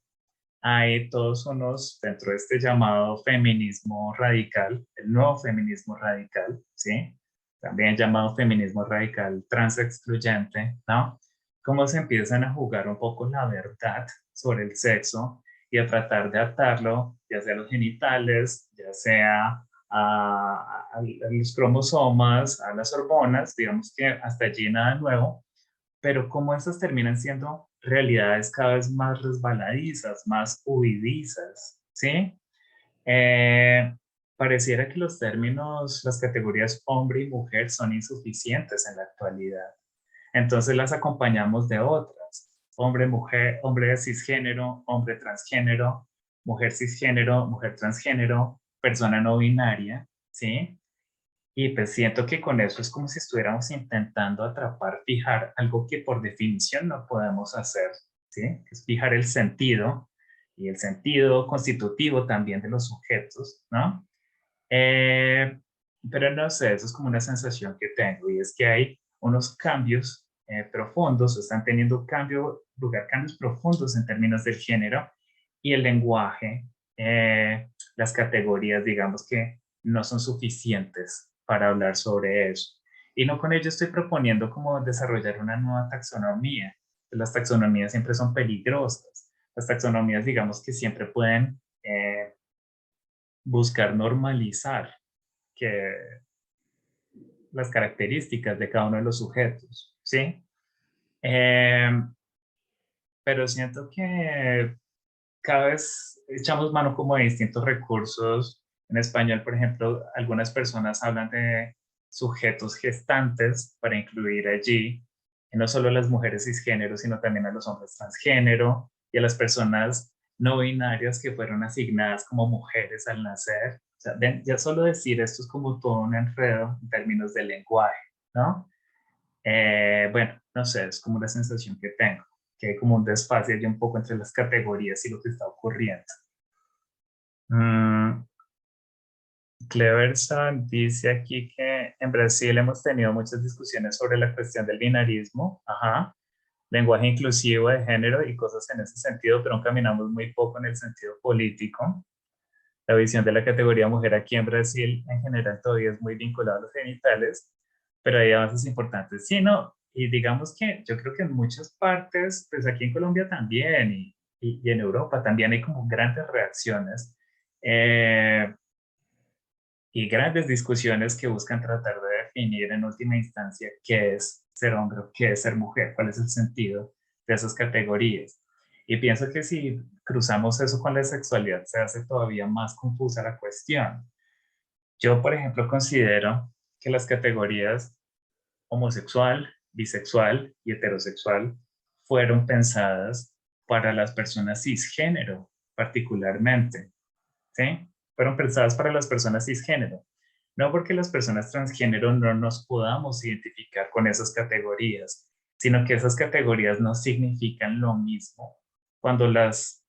hay todos unos, dentro de este llamado feminismo radical, el nuevo feminismo radical, ¿sí? También llamado feminismo radical transexcluyente, ¿no? Cómo se empiezan a jugar un poco la verdad sobre el sexo y a tratar de atarlo, ya sea a los genitales, ya sea a los cromosomas, a las hormonas, digamos que hasta allí nada nuevo, pero cómo estas terminan siendo realidades cada vez más resbaladizas, más huidizas, ¿sí? Eh, Pareciera que los términos, las categorías hombre y mujer son insuficientes en la actualidad. Entonces las acompañamos de otras. Hombre, mujer, hombre cisgénero, hombre transgénero, mujer transgénero, persona no binaria, ¿sí? Y pues siento que con eso es como si estuviéramos intentando atrapar, fijar algo que por definición no podemos hacer, ¿sí? Que es fijar el sentido y el sentido constitutivo también de los sujetos, ¿no? Eh, pero no sé, eso es como una sensación que tengo y es que hay unos cambios profundos, están teniendo cambios profundos en términos del género y el lenguaje, las categorías, digamos que no son suficientes para hablar sobre eso. Y no con ello estoy proponiendo como desarrollar una nueva taxonomía. Las taxonomías siempre son peligrosas. Las taxonomías, digamos que siempre pueden buscar normalizar que las características de cada uno de los sujetos, ¿sí? Eh, pero siento que cada vez echamos mano como de distintos recursos. En español, por ejemplo, algunas personas hablan de sujetos gestantes para incluir allí no solo a las mujeres cisgénero, sino también a los hombres transgénero y a las personas no binarias que fueron asignadas como mujeres al nacer. O sea, ya solo decir esto es como todo un enredo en términos de lenguaje, ¿no? Bueno, no sé, es como la sensación que tengo, que hay como un desfase allí un poco entre las categorías y lo que está ocurriendo. Mm, Cleverson dice aquí que en Brasil hemos tenido muchas discusiones sobre la cuestión del binarismo, ajá, lenguaje inclusivo de género y cosas en ese sentido, pero caminamos muy poco en el sentido político. La visión de la categoría mujer aquí en Brasil en general todavía es muy vinculada a los genitales, pero hay avances importantes. Sí, no, y digamos que yo creo que en muchas partes, pues aquí en Colombia también y en Europa también hay como grandes reacciones. Y grandes discusiones que buscan tratar de definir en última instancia qué es ser hombre o qué es ser mujer, cuál es el sentido de esas categorías. Y pienso que si cruzamos eso con la sexualidad, se hace todavía más confusa la cuestión. Yo, por ejemplo, considero que las categorías homosexual, bisexual y heterosexual fueron pensadas para las personas cisgénero, particularmente. ¿Sí? Fueron pensadas para las personas cisgénero. No porque las personas transgénero no nos podamos identificar con esas categorías, sino que esas categorías no significan lo mismo cuando las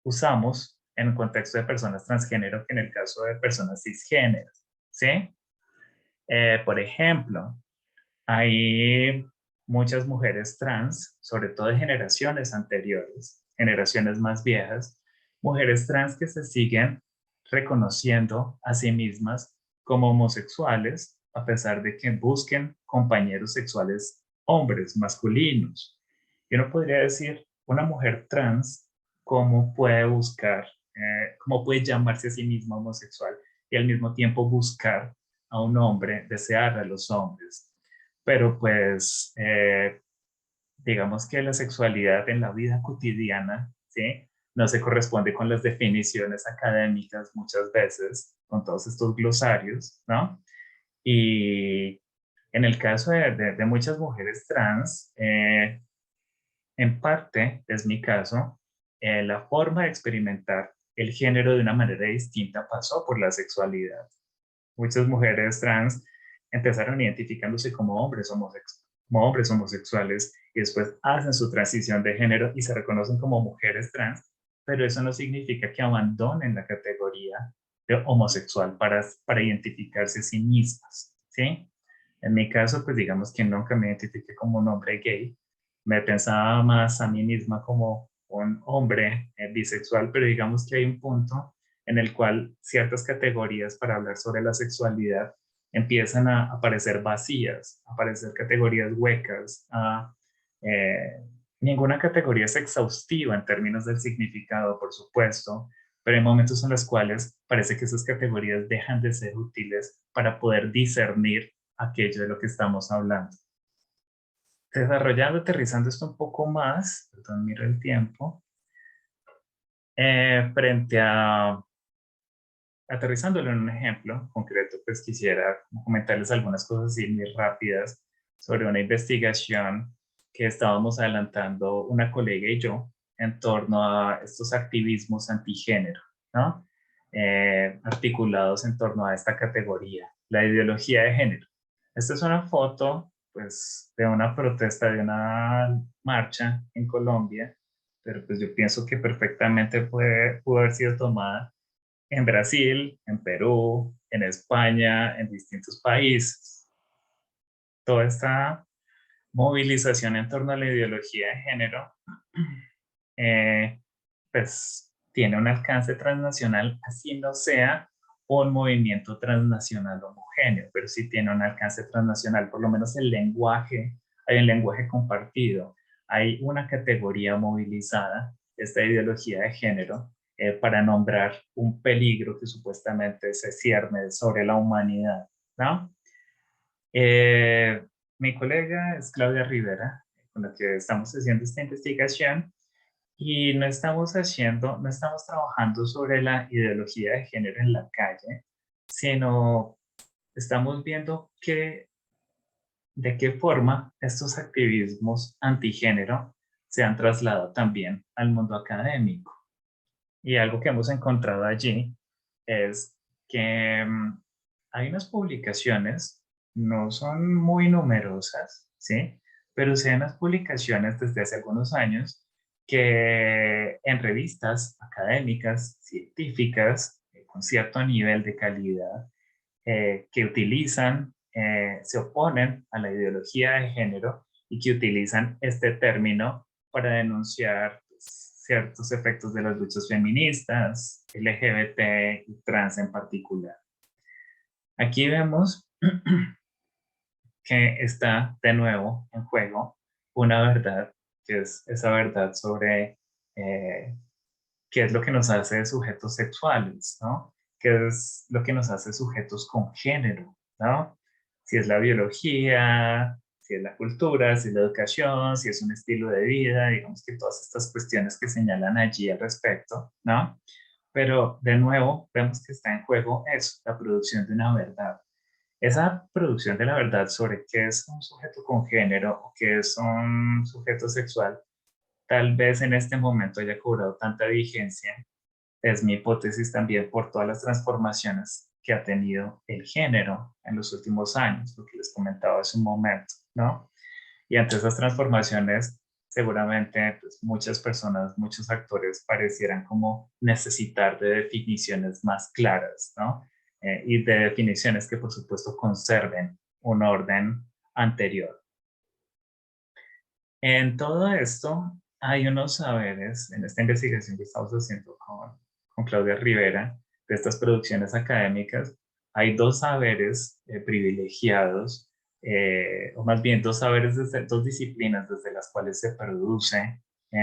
usamos en un contexto de personas transgénero que en el caso de personas cisgénero. ¿Sí? Por ejemplo, hay muchas mujeres trans, sobre todo de generaciones anteriores, generaciones más viejas, mujeres trans que se siguen reconociendo a sí mismas como homosexuales, a pesar de que busquen compañeros sexuales hombres, masculinos. Yo no podría decir una mujer trans cómo puede buscar, cómo puede llamarse a sí misma homosexual y al mismo tiempo buscar a un hombre, desear a los hombres. Pero pues digamos que la sexualidad en la vida cotidiana, ¿sí? No se corresponde con las definiciones académicas muchas veces, con todos estos glosarios, ¿no? Y en el caso de muchas mujeres trans, en parte, es mi caso, la forma de experimentar el género de una manera distinta pasó por la sexualidad. Muchas mujeres trans empezaron identificándose como hombres homosexuales y después hacen su transición de género y se reconocen como mujeres trans, pero eso no significa que abandonen la categoría de homosexual para identificarse a sí mismas, ¿sí? En mi caso, pues digamos que nunca me identifiqué como un hombre gay, me pensaba más a mí misma como un hombre bisexual, pero digamos que hay un punto en el cual ciertas categorías para hablar sobre la sexualidad empiezan a aparecer vacías, a aparecer categorías huecas. Ninguna categoría es exhaustiva en términos del significado, por supuesto, pero hay momentos en los cuales parece que esas categorías dejan de ser útiles para poder discernir aquello de lo que estamos hablando. Desarrollando, aterrizando esto un poco más, perdón, miro el tiempo, frente a aterrizándolo en un ejemplo concreto, pues quisiera comentarles algunas cosas así muy rápidas sobre una investigación que estábamos adelantando una colega y yo en torno a estos activismos antigénero, ¿no? Articulados en torno a esta categoría, la ideología de género. Esta es una foto, pues, de una protesta, de una marcha en Colombia, pero pues yo pienso que perfectamente pudo haber sido tomada en Brasil, en Perú, en España, en distintos países. Toda esta movilización en torno a la ideología de género, pues tiene un alcance transnacional, así no sea un movimiento transnacional homogéneo, pero sí tiene un alcance transnacional, por lo menos el lenguaje, hay un lenguaje compartido, hay una categoría movilizada, esta ideología de género, para nombrar un peligro que supuestamente se cierne sobre la humanidad, ¿no? Mi colega es Claudia Rivera, con la que estamos haciendo esta investigación, y no estamos trabajando sobre la ideología de género en la calle, sino estamos viendo de qué forma estos activismos antigénero se han trasladado también al mundo académico. Y algo que hemos encontrado allí es que hay unas publicaciones, no son muy numerosas, ¿sí? Pero sí hay unas publicaciones desde hace algunos años que en revistas académicas, científicas, con cierto nivel de calidad, que utilizan, se oponen a la ideología de género y que utilizan este término para denunciar ciertos efectos de las luchas feministas, LGBT y trans en particular. Aquí vemos que está de nuevo en juego una verdad, que es esa verdad sobre eh, qué es lo que nos hace sujetos sexuales, ¿no? ¿Qué es lo que nos hace sujetos con género, ¿no? Si es la biología, si es la cultura, si es la educación, si es un estilo de vida, digamos que todas estas cuestiones que señalan allí al respecto, ¿no? Pero de nuevo vemos que está en juego eso, la producción de una verdad. Esa producción de la verdad sobre qué es un sujeto con género o qué es un sujeto sexual, tal vez en este momento haya cobrado tanta vigencia, es mi hipótesis también por todas las transformaciones que ha tenido el género en los últimos años, lo que les comentaba hace un momento, ¿no? Y ante esas transformaciones, seguramente pues, muchas personas, muchos actores parecieran como necesitar de definiciones más claras, ¿no? Y de definiciones que por supuesto conserven un orden anterior. En todo esto hay unos saberes, en esta investigación que estamos haciendo con Claudia Rivera, de estas producciones académicas, hay dos saberes privilegiados, o más bien dos saberes, desde, dos disciplinas desde las cuales se produce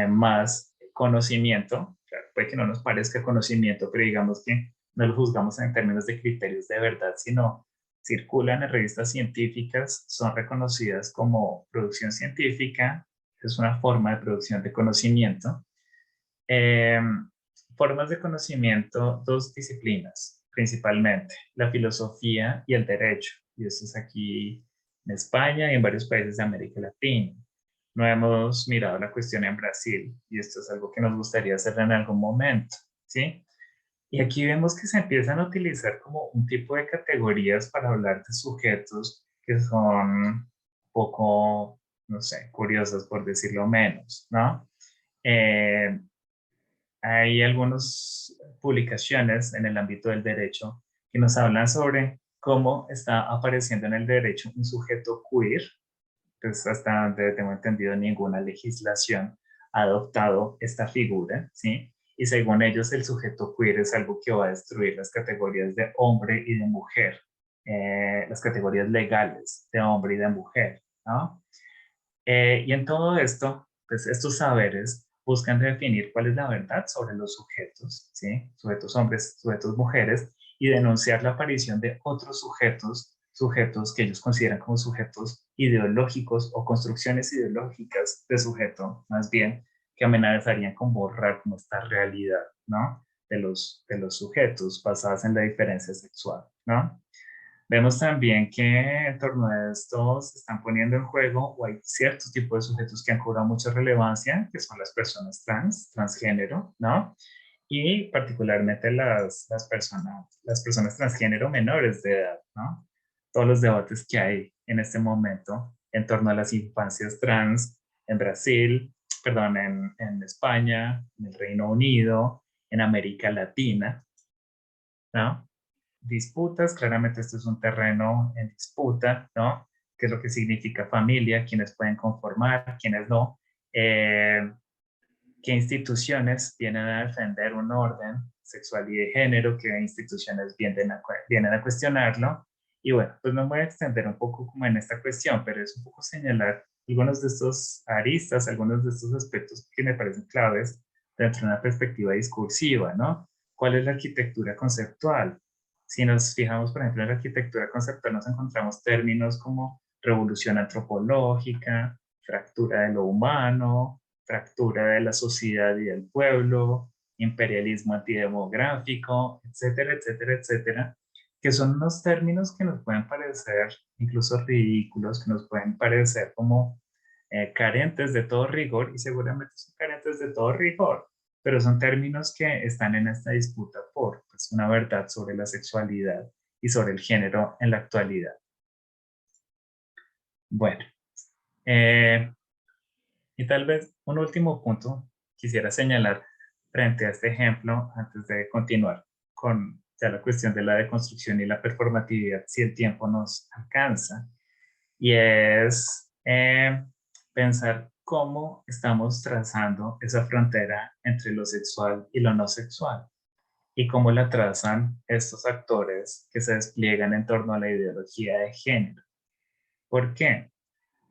más conocimiento. Claro, puede que no nos parezca conocimiento, pero digamos que no lo juzgamos en términos de criterios de verdad, sino circulan en revistas científicas, son reconocidas como producción científica, es una forma de producción de conocimiento. Eh, Formas de conocimiento, dos disciplinas principalmente, la filosofía y el derecho, y eso es aquí en España y en varios países de América Latina. No hemos mirado la cuestión en Brasil y esto es algo que nos gustaría hacer en algún momento, ¿sí? Y aquí vemos que se empiezan a utilizar como un tipo de categorías para hablar de sujetos que son un poco, no sé, curiosas por decirlo menos, ¿no? Eh, Hay algunas publicaciones en el ámbito del derecho que nos hablan sobre cómo está apareciendo en el derecho un sujeto queer, pues hasta donde tengo entendido ninguna legislación ha adoptado esta figura, ¿sí? Y según ellos el sujeto queer es algo que va a destruir las categorías de hombre y de mujer, las categorías legales de hombre y de mujer, ¿no? Y en todo esto, pues estos saberes buscan definir cuál es la verdad sobre los sujetos, ¿sí? Sujetos hombres, sujetos mujeres, y denunciar la aparición de otros sujetos, sujetos que ellos consideran como sujetos ideológicos o construcciones ideológicas de sujeto, más bien, que amenazarían con borrar como esta realidad, ¿no? De los sujetos basadas en la diferencia sexual, ¿no? Vemos también que en torno a esto se están poniendo en juego o hay ciertos tipos de sujetos que han cobrado mucha relevancia, que son las personas trans, transgénero, ¿no? Y particularmente las personas transgénero menores de edad, ¿no? Todos los debates que hay en este momento en torno a las infancias trans en Brasil, perdón, en España, en el Reino Unido, en América Latina, ¿no? Disputas, claramente esto es un terreno en disputa, ¿no? ¿Qué es lo que significa familia? ¿Quiénes pueden conformar? ¿Quiénes no? Eh, ¿Qué instituciones vienen a defender un orden sexual y de género? ¿Qué instituciones vienen a cuestionarlo? Y bueno, pues me voy a extender un poco como en esta cuestión, pero es un poco señalar algunos de estos aristas, algunos de estos aspectos que me parecen claves dentro de una perspectiva discursiva, ¿no? ¿Cuál es la arquitectura conceptual? Si nos fijamos, por ejemplo, en la arquitectura conceptual, nos encontramos términos como revolución antropológica, fractura de lo humano, fractura de la sociedad y del pueblo, imperialismo antidemográfico, etcétera, etcétera, etcétera, que son unos términos que nos pueden parecer incluso ridículos, que nos pueden parecer como carentes de todo rigor y seguramente son carentes de todo rigor, pero son términos que están en esta disputa por pues, una verdad sobre la sexualidad y sobre el género en la actualidad. Bueno, y tal vez un último punto quisiera señalar frente a este ejemplo antes de continuar con ya la cuestión de la deconstrucción y la performatividad, si el tiempo nos alcanza, y es pensar cómo estamos trazando esa frontera entre lo sexual y lo no sexual, y cómo la trazan estos actores que se despliegan en torno a la ideología de género. ¿Por qué?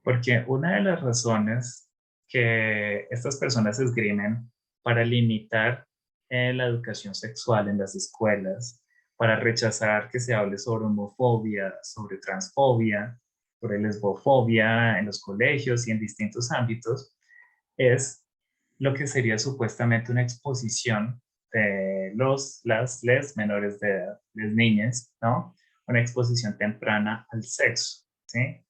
Porque una de las razones que estas personas esgrimen para limitar la educación sexual en las escuelas, para rechazar que se hable sobre homofobia, sobre transfobia, sobre lesbofobia en los colegios y en distintos ámbitos, es lo que sería supuestamente una exposición de les menores de edad, las niñas, ¿no? Una exposición temprana al sexo, ¿sí?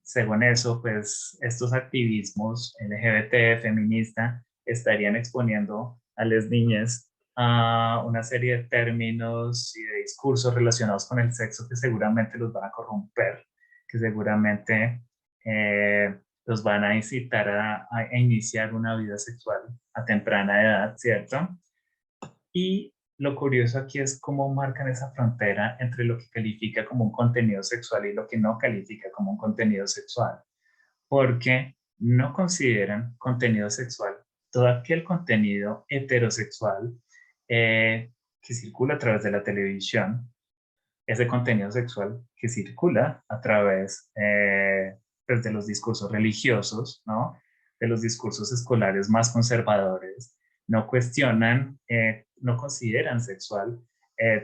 Según eso, pues estos activismos LGBT, feminista, estarían exponiendo a las niñas a una serie de términos y de discursos relacionados con el sexo que seguramente los van a corromper, que seguramente los van a incitar a iniciar una vida sexual a temprana edad, ¿cierto? Y lo curioso aquí es cómo marcan esa frontera entre lo que califica como un contenido sexual y lo que no califica como un contenido sexual, porque no consideran contenido sexual todo aquel contenido heterosexual que circula a través de la televisión, ese contenido sexual que circula a través pues, de los discursos religiosos, ¿no? De los discursos escolares más conservadores, no cuestionan, no consideran sexual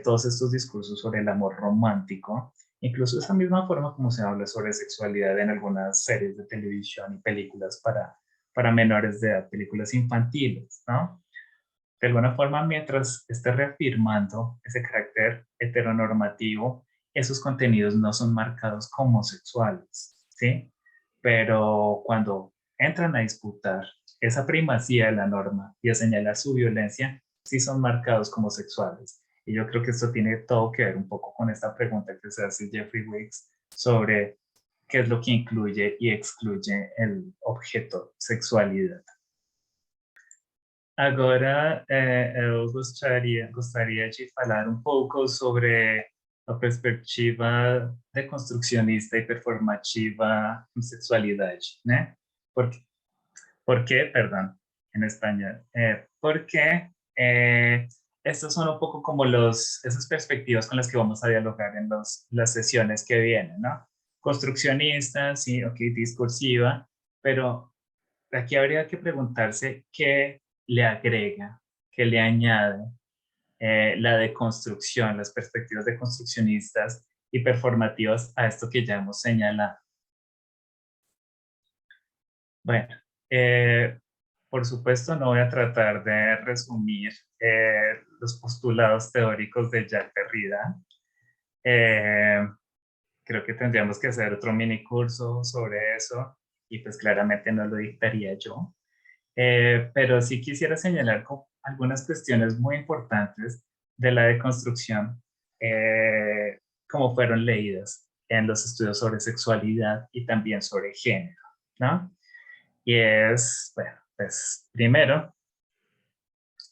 todos estos discursos sobre el amor romántico, incluso esa misma forma como se habla sobre sexualidad en algunas series de televisión y películas para menores de edad, películas infantiles, ¿no? De alguna forma, mientras esté reafirmando ese carácter heteronormativo, esos contenidos no son marcados como sexuales, ¿sí? Pero cuando entran a disputar esa primacía de la norma y a señalar su violencia, sí son marcados como sexuales. Y yo creo que esto tiene todo que ver un poco con esta pregunta que se hace Jeffrey Wicks sobre qué es lo que incluye y excluye el objeto sexualidad. Agora, eu gostaria de falar um pouco sobre a perspectiva deconstrucionista e performativa em sexualidade, né? Por, por qué, perdón, en español, porque estos son un poco como esas perspectivas con las que vamos a dialogar en las sesiones que vienen, ¿no? Construccionista, sí, ok, discursiva, pero aquí habría que preguntarse qué le agrega, qué le añade la deconstrucción, las perspectivas deconstruccionistas y performativas a esto que ya hemos señalado. Bueno, por supuesto no voy a tratar de resumir los postulados teóricos de Jacques Derrida. Eh, Creo que tendríamos que hacer otro mini curso sobre eso y pues claramente no lo dictaría yo. Pero sí quisiera señalar algunas cuestiones muy importantes de la deconstrucción, como fueron leídas en los estudios sobre sexualidad y también sobre género, ¿no? Y es, bueno, pues primero,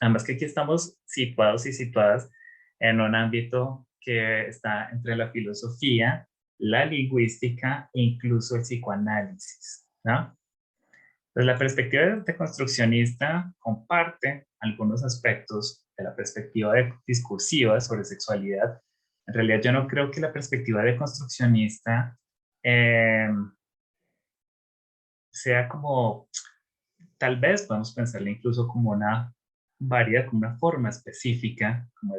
además que aquí estamos situados y situadas en un ámbito que está entre la filosofía, la lingüística e incluso el psicoanálisis, ¿no? Entonces, la perspectiva deconstruccionista comparte algunos aspectos de la perspectiva discursiva sobre sexualidad. En realidad, yo no creo que la perspectiva deconstruccionista eh, sea como, tal vez podemos pensarla incluso como una variedad, como una forma específica, como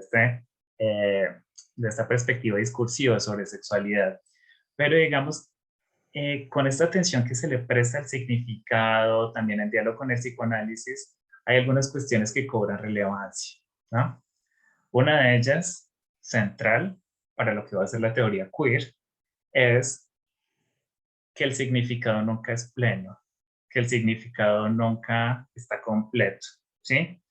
eh, de esta perspectiva discursiva sobre sexualidad. Pero digamos, con esta atención que se le presta al significado, también en diálogo con el psicoanálisis, hay algunas cuestiones que cobran relevancia, ¿no? Una de ellas, central para lo que va a ser la teoría queer, es que el significado nunca es pleno, que el significado nunca está completo, ¿sí?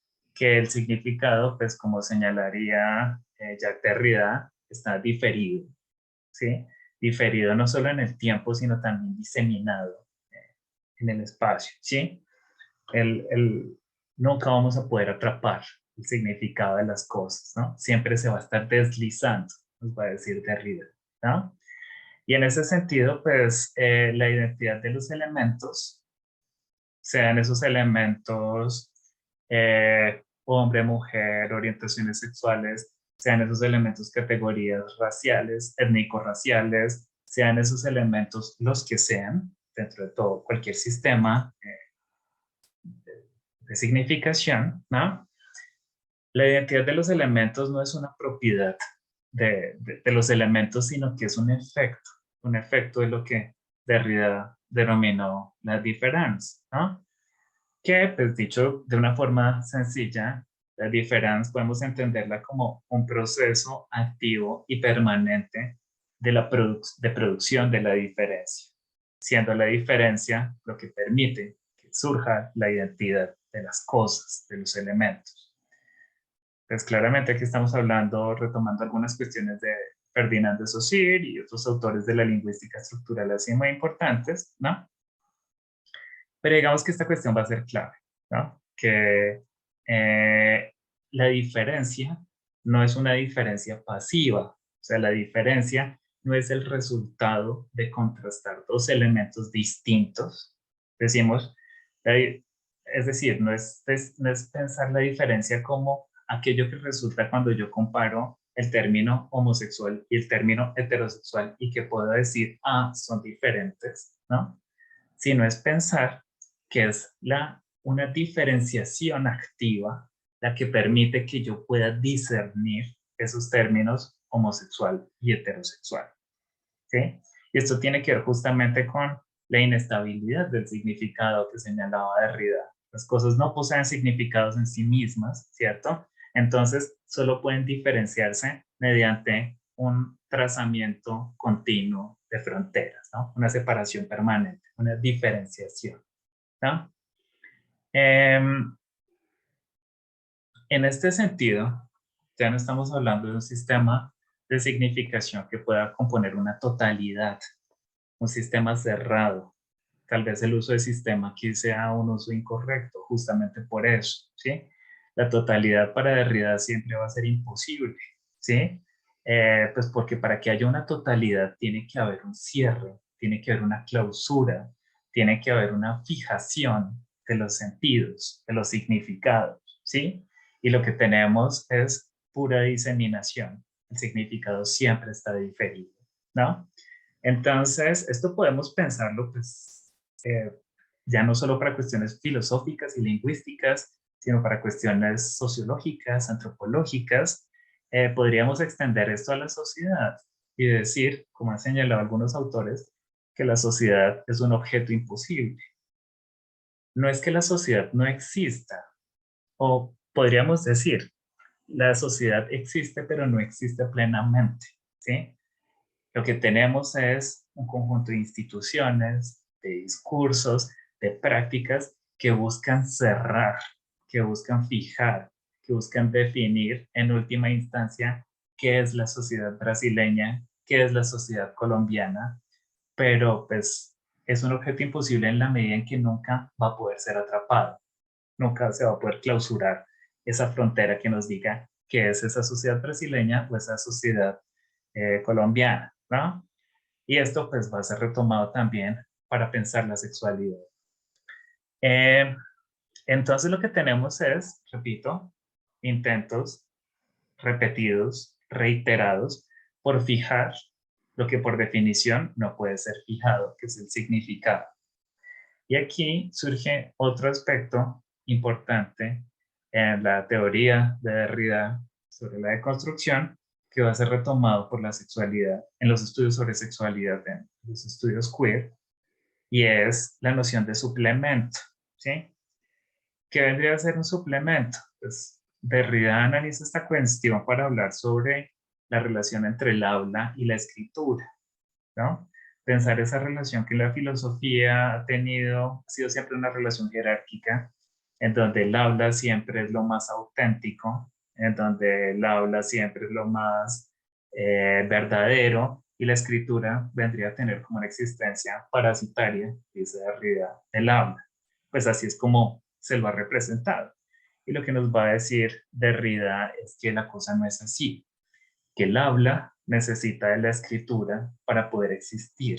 que el significado, pues como señalaría Jacques Derrida, está diferido, ¿sí? Diferido no solo en el tiempo, sino también diseminado en el espacio, ¿sí? Nunca vamos a poder atrapar el significado de las cosas, ¿no? Siempre se va a estar deslizando, nos va a decir Derrida, ¿no? Y en ese sentido, pues la identidad de los elementos, sean esos elementos hombre, mujer, orientaciones sexuales, sean esos elementos categorías raciales, étnico-raciales, sean esos elementos los que sean, dentro de todo cualquier sistema de significación, ¿no? La identidad de los elementos no es una propiedad de los elementos, sino que es un efecto de lo que Derrida denominó la diferencia, ¿no? Que, pues dicho de una forma sencilla, la diferencia podemos entenderla como un proceso activo y permanente de producción de la diferencia, siendo la diferencia lo que permite que surja la identidad de las cosas, de los elementos. Pues claramente aquí estamos hablando, retomando algunas cuestiones de Ferdinand de Saussure y otros autores de la lingüística estructural así muy importantes, ¿no? Pero digamos que esta cuestión va a ser clave, ¿no? Que la diferencia no es una diferencia pasiva, o sea, la diferencia no es el resultado de contrastar dos elementos distintos. Decimos, es decir, no es pensar la diferencia como aquello que resulta cuando yo comparo el término homosexual y el término heterosexual y que puedo decir, ah, son diferentes, ¿no? Sino es pensar que es una diferenciación activa la que permite que yo pueda discernir esos términos homosexual y heterosexual, ¿sí? Y esto tiene que ver justamente con la inestabilidad del significado que señalaba Derrida. Las cosas no poseen significados en sí mismas, ¿cierto? Entonces, solo pueden diferenciarse mediante un trazamiento continuo de fronteras, ¿no? Una separación permanente, una diferenciación, ¿no? En este sentido, ya no estamos hablando de un sistema de significación que pueda componer una totalidad, un sistema cerrado. Tal vez el uso de sistema aquí sea un uso incorrecto, justamente por eso, ¿sí? La totalidad para Derrida siempre va a ser imposible, ¿sí? Pues porque para que haya una totalidad tiene que haber un cierre, tiene que haber una clausura, tiene que haber una fijación de los sentidos, de los significados, ¿sí? Y lo que tenemos es pura diseminación. El significado siempre está diferido, ¿no? Entonces, esto podemos pensarlo, pues, ya no solo para cuestiones filosóficas y lingüísticas, sino para cuestiones sociológicas, antropológicas. Podríamos extender esto a la sociedad y decir, como han señalado algunos autores, que la sociedad es un objeto imposible. No es que la sociedad no exista, o podríamos decir, la sociedad existe, pero no existe plenamente, ¿sí? Lo que tenemos es un conjunto de instituciones, de discursos, de prácticas que buscan cerrar, que buscan fijar, que buscan definir en última instancia qué es la sociedad brasileña, qué es la sociedad colombiana, pero pues es un objeto imposible en la medida en que nunca va a poder ser atrapado, nunca se va a poder clausurar esa frontera que nos diga qué es esa sociedad brasileña o esa sociedad colombiana, ¿no? Y esto pues va a ser retomado también para pensar la sexualidad. Eh, entonces lo que tenemos es, repito, intentos repetidos, reiterados, por fijar lo que por definición no puede ser fijado, que es el significado. Y aquí surge otro aspecto importante en la teoría de Derrida sobre la deconstrucción, que va a ser retomado por la sexualidad, en los estudios sobre sexualidad, en los estudios queer, y es la noción de suplemento, ¿sí? ¿Qué vendría a ser un suplemento? Pues Derrida analiza esta cuestión para hablar sobre la relación entre el aula y la escritura, ¿no? Pensar esa relación que la filosofía ha tenido, ha sido siempre una relación jerárquica en donde el habla siempre es lo más auténtico, en donde el habla siempre es lo más verdadero, y la escritura vendría a tener como una existencia parasitaria, dice Derrida, del habla. Pues así es como se lo ha representado. Y lo que nos va a decir Derrida es que la cosa no es así, que el habla necesita de la escritura para poder existir.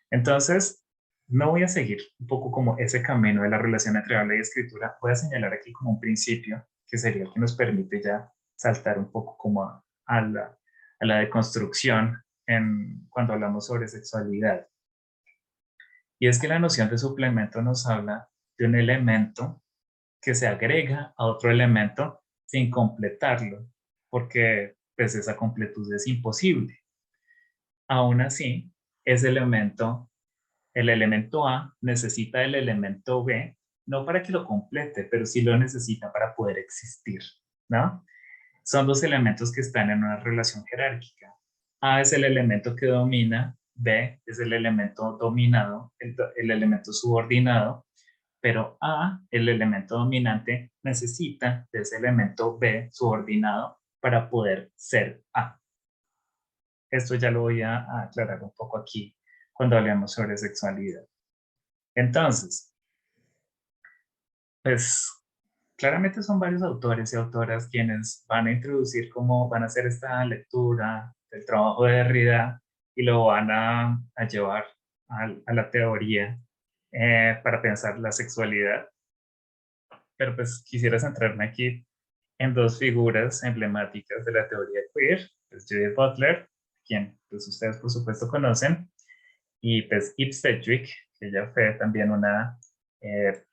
Entonces, no voy a seguir un poco como ese camino de la relación entre habla y escritura. Voy a señalar aquí como un principio que sería el que nos permite ya saltar un poco como a la deconstrucción cuando hablamos sobre sexualidad. Y es que la noción de suplemento nos habla de un elemento que se agrega a otro elemento sin completarlo, porque pues esa completud es imposible. Aún así, ese elemento, el elemento A, necesita el elemento B, no para que lo complete, pero sí lo necesita para poder existir, ¿no? Son dos elementos que están en una relación jerárquica. A es el elemento que domina, B es el elemento dominado, el elemento subordinado, pero A, el elemento dominante, necesita de ese elemento B subordinado para poder ser A. Esto ya lo voy a aclarar un poco aquí cuando hablemos sobre sexualidad. Entonces, pues claramente son varios autores y autoras quienes van a introducir cómo van a hacer esta lectura del trabajo de Derrida y lo van a llevar a la teoría para pensar la sexualidad. Pero pues quisiera centrarme aquí en dos figuras emblemáticas de la teoría queer, pues Judith Butler, quien pues ustedes por supuesto conocen, y pues Eve Sedgwick, que ella fue también una eh,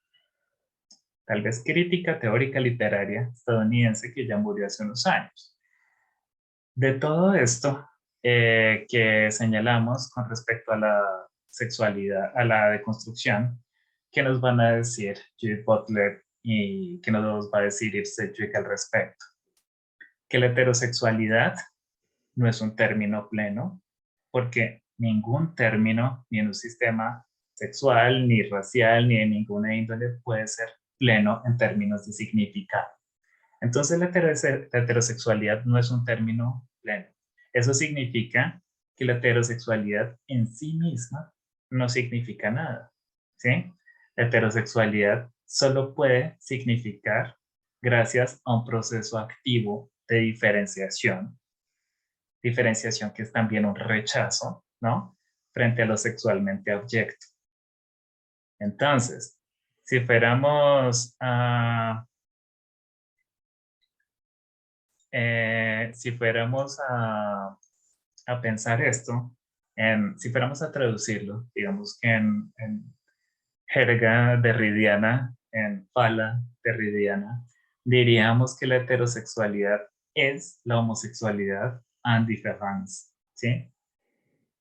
tal vez crítica teórica literaria estadounidense que ya murió hace unos años. De todo esto que señalamos con respecto a la sexualidad, a la deconstrucción, ¿qué nos van a decir Judith Butler y qué nos va a decir Eve Sedgwick al respecto? Que la heterosexualidad no es un término pleno, porque ningún término, ni en un sistema sexual, ni racial, ni de ninguna índole, puede ser pleno en términos de significado. Entonces, la heterosexualidad no es un término pleno. Eso significa que la heterosexualidad en sí misma no significa nada, ¿sí? La heterosexualidad solo puede significar gracias a un proceso activo de diferenciación que es también un rechazo, ¿no? Frente a lo sexualmente abyecto. Entonces, si fuéramos a pensar esto, si fuéramos a traducirlo, digamos que en jerga derridiana, en fala derridiana, diríamos que la heterosexualidad es la homosexualidad en différence, ¿sí?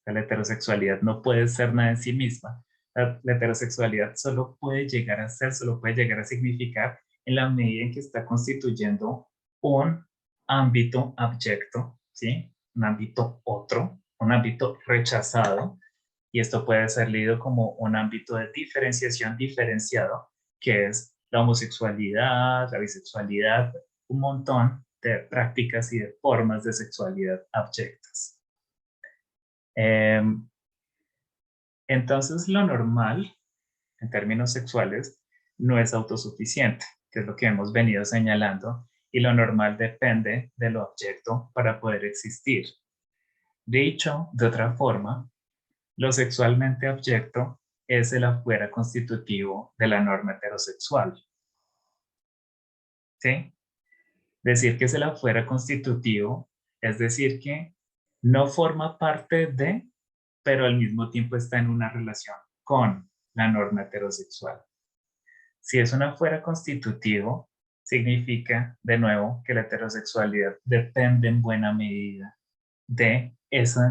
La heterosexualidad no puede ser nada en sí misma. La heterosexualidad solo puede llegar a ser, solo puede llegar a significar en la medida en que está constituyendo un ámbito abyecto, ¿sí? Un ámbito otro, un ámbito rechazado, y esto puede ser leído como un ámbito de diferenciación diferenciado, que es la homosexualidad, la bisexualidad, un montón de prácticas y de formas de sexualidad abyectas. Entonces, lo normal, en términos sexuales, no es autosuficiente, que es lo que hemos venido señalando, y lo normal depende del objeto para poder existir. Dicho de otra forma, lo sexualmente abyecto es el afuera constitutivo de la norma heterosexual. ¿Sí? Decir que es el afuera constitutivo es decir que no forma parte de, pero al mismo tiempo está en una relación con la norma heterosexual. Si es un afuera constitutivo, significa, de nuevo, que la heterosexualidad depende en buena medida de ese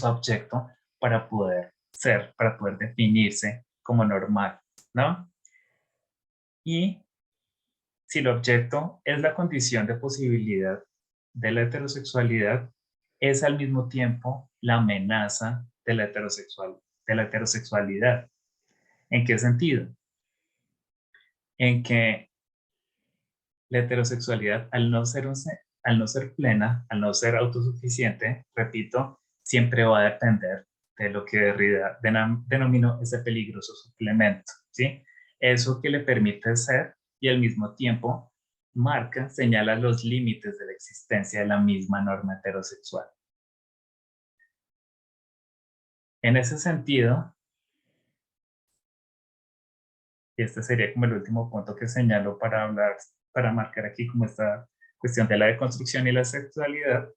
objeto para poder ser, para poder definirse como normal, ¿no? Y si el objeto es la condición de posibilidad de la heterosexualidad, es al mismo tiempo la amenaza de la heterosexualidad. ¿En qué sentido? en que la heterosexualidad, al no ser plena, al no ser autosuficiente, repito, siempre va a depender de lo que Derrida denominó ese peligroso suplemento, ¿sí? Eso que le permite ser y al mismo tiempo marca, señala los límites de la existencia de la misma norma heterosexual. En ese sentido, y este sería como el último punto que señalo para hablar, para marcar aquí como esta cuestión de la deconstrucción y la sexualidad,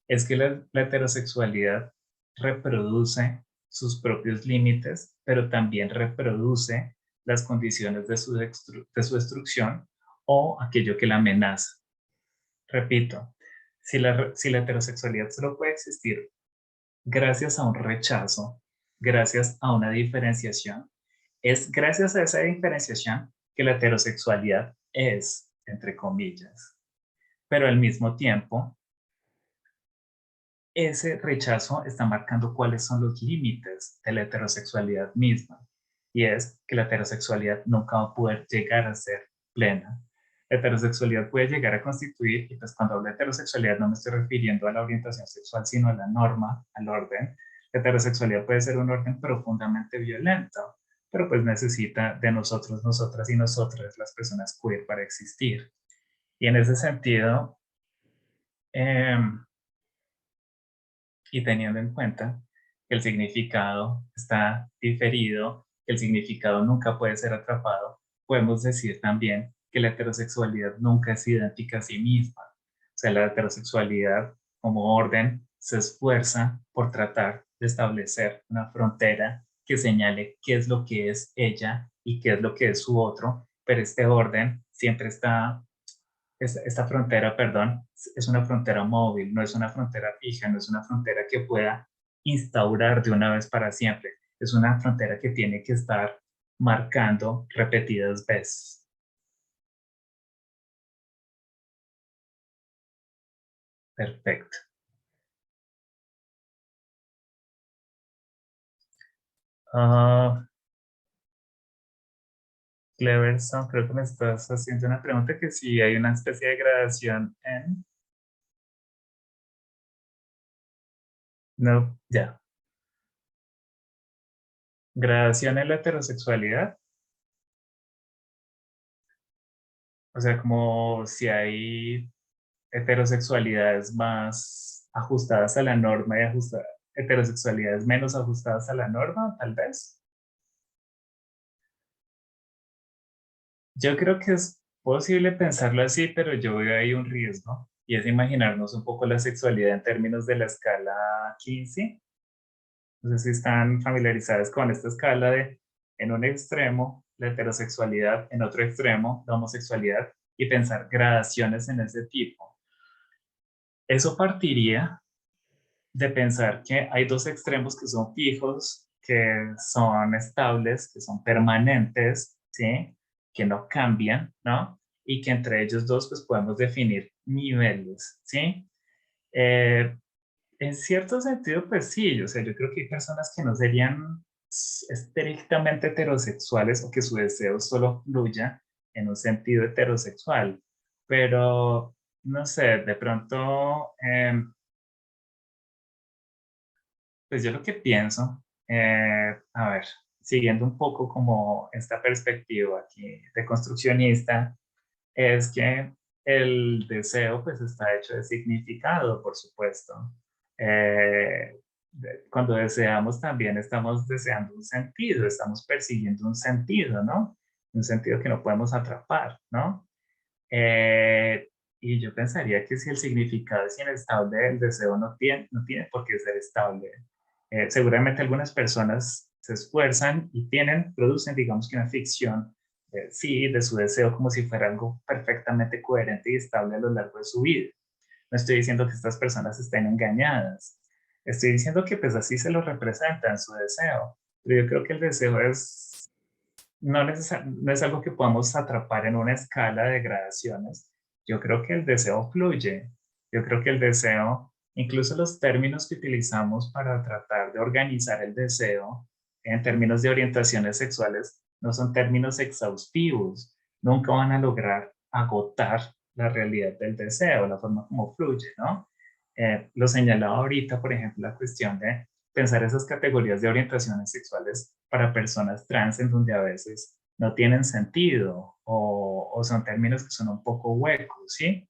es que la heterosexualidad reproduce sus propios límites, pero también reproduce las condiciones de su destrucción o aquello que la amenaza. Repito, si la heterosexualidad solo puede existir gracias a un rechazo, gracias a una diferenciación, es gracias a esa diferenciación que la heterosexualidad es, entre comillas. Pero al mismo tiempo, ese rechazo está marcando cuáles son los límites de la heterosexualidad misma. Y es que la heterosexualidad nunca va a poder llegar a ser plena. La heterosexualidad puede llegar a constituir, y pues cuando hablo de heterosexualidad no me estoy refiriendo a la orientación sexual, sino a la norma, al orden. La heterosexualidad puede ser un orden profundamente violento, pero pues necesita de nosotros, nosotras y nosotras, las personas queer, para existir. Y en ese sentido, eh, y teniendo en cuenta que el significado está diferido, que el significado nunca puede ser atrapado, podemos decir también que la heterosexualidad nunca es idéntica a sí misma. O sea, la heterosexualidad como orden se esfuerza por tratar de establecer una frontera que señale qué es lo que es ella y qué es lo que es su otro, pero este orden siempre está esta frontera, perdón, es una frontera móvil, no es una frontera fija, no es una frontera que pueda instaurar de una vez para siempre. Es una frontera que tiene que estar marcando repetidas veces. Perfecto. Ah, Cleverson, creo que me estás haciendo una pregunta que si hay una especie de gradación en... No, ya. Gradación en la heterosexualidad. O sea, como si hay heterosexualidades más ajustadas a la norma y heterosexualidades menos ajustadas a la norma, tal vez. Yo creo que es posible pensarlo así, pero yo veo ahí un riesgo y es imaginarnos un poco la sexualidad en términos de la escala 15. No sé si están familiarizadas con esta escala de en un extremo la heterosexualidad, en otro extremo la homosexualidad y pensar gradaciones en ese tipo. Eso partiría de pensar que hay dos extremos que son fijos, que son estables, que son permanentes, ¿sí? Que no cambian, ¿no? Y que entre ellos dos pues podemos definir niveles, ¿sí? Eh, en cierto sentido, pues sí, o sea, yo creo que hay personas que no serían estrictamente heterosexuales o que su deseo solo fluya en un sentido heterosexual, pero no sé, de pronto pues yo lo que pienso, a ver, siguiendo un poco como esta perspectiva aquí de construccionista, es que el deseo pues está hecho de significado, por supuesto. Cuando deseamos también estamos deseando un sentido, estamos persiguiendo un sentido, ¿no? Un sentido que no podemos atrapar, ¿no? Eh, y yo pensaría que si el significado es inestable, el deseo no tiene por qué ser estable. Seguramente algunas personas se esfuerzan y producen, digamos que una ficción, sí, de su deseo como si fuera algo perfectamente coherente y estable a lo largo de su vida. No estoy diciendo que estas personas estén engañadas. Estoy diciendo que pues así se lo representan su deseo. Pero yo creo que el deseo no es algo que podamos atrapar en una escala de gradaciones. Yo creo que el deseo fluye. Yo creo que el deseo, incluso los términos que utilizamos para tratar de organizar el deseo en términos de orientaciones sexuales, no son términos exhaustivos. nunca van a lograr agotar la realidad del deseo, la forma como fluye, ¿no? Lo señalaba ahorita, por ejemplo, la cuestión de pensar esas categorías de orientaciones sexuales para personas trans en donde a veces no tienen sentido o son términos que son un poco huecos, ¿sí?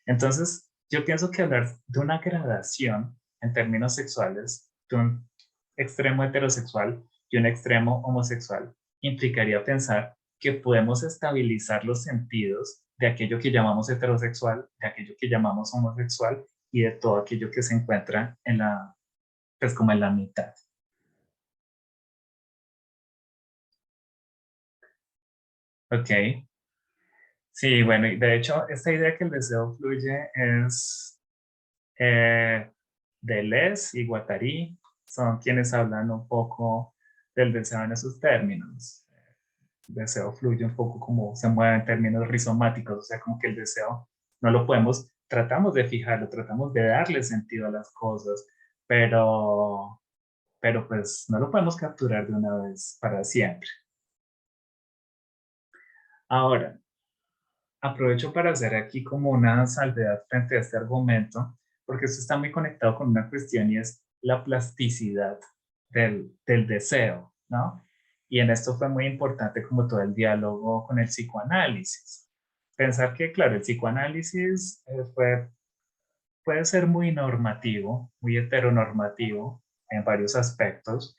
Entonces, yo pienso que hablar de una gradación en términos sexuales, de un extremo heterosexual y un extremo homosexual, implicaría pensar que podemos estabilizar los sentidos de aquello que llamamos heterosexual, de aquello que llamamos homosexual y de todo aquello que se encuentra en la, pues como en la mitad. Ok, sí, bueno, y de hecho, esta idea que el deseo fluye es eh, Deleuze y Guattari, son quienes hablan un poco del deseo en esos términos. El deseo fluye un poco como se mueve en términos rizomáticos, o sea, como que el deseo no lo podemos, tratamos de fijarlo, tratamos de darle sentido a las cosas, pero, pero pues no lo podemos capturar de una vez para siempre. Ahora, aprovecho para hacer aquí como una salvedad frente a este argumento, porque esto está muy conectado con una cuestión y es la plasticidad del deseo, ¿no? Y en esto fue muy importante como todo el diálogo con el psicoanálisis. Pensar que, claro, el psicoanálisis puede ser muy normativo, muy heteronormativo en varios aspectos,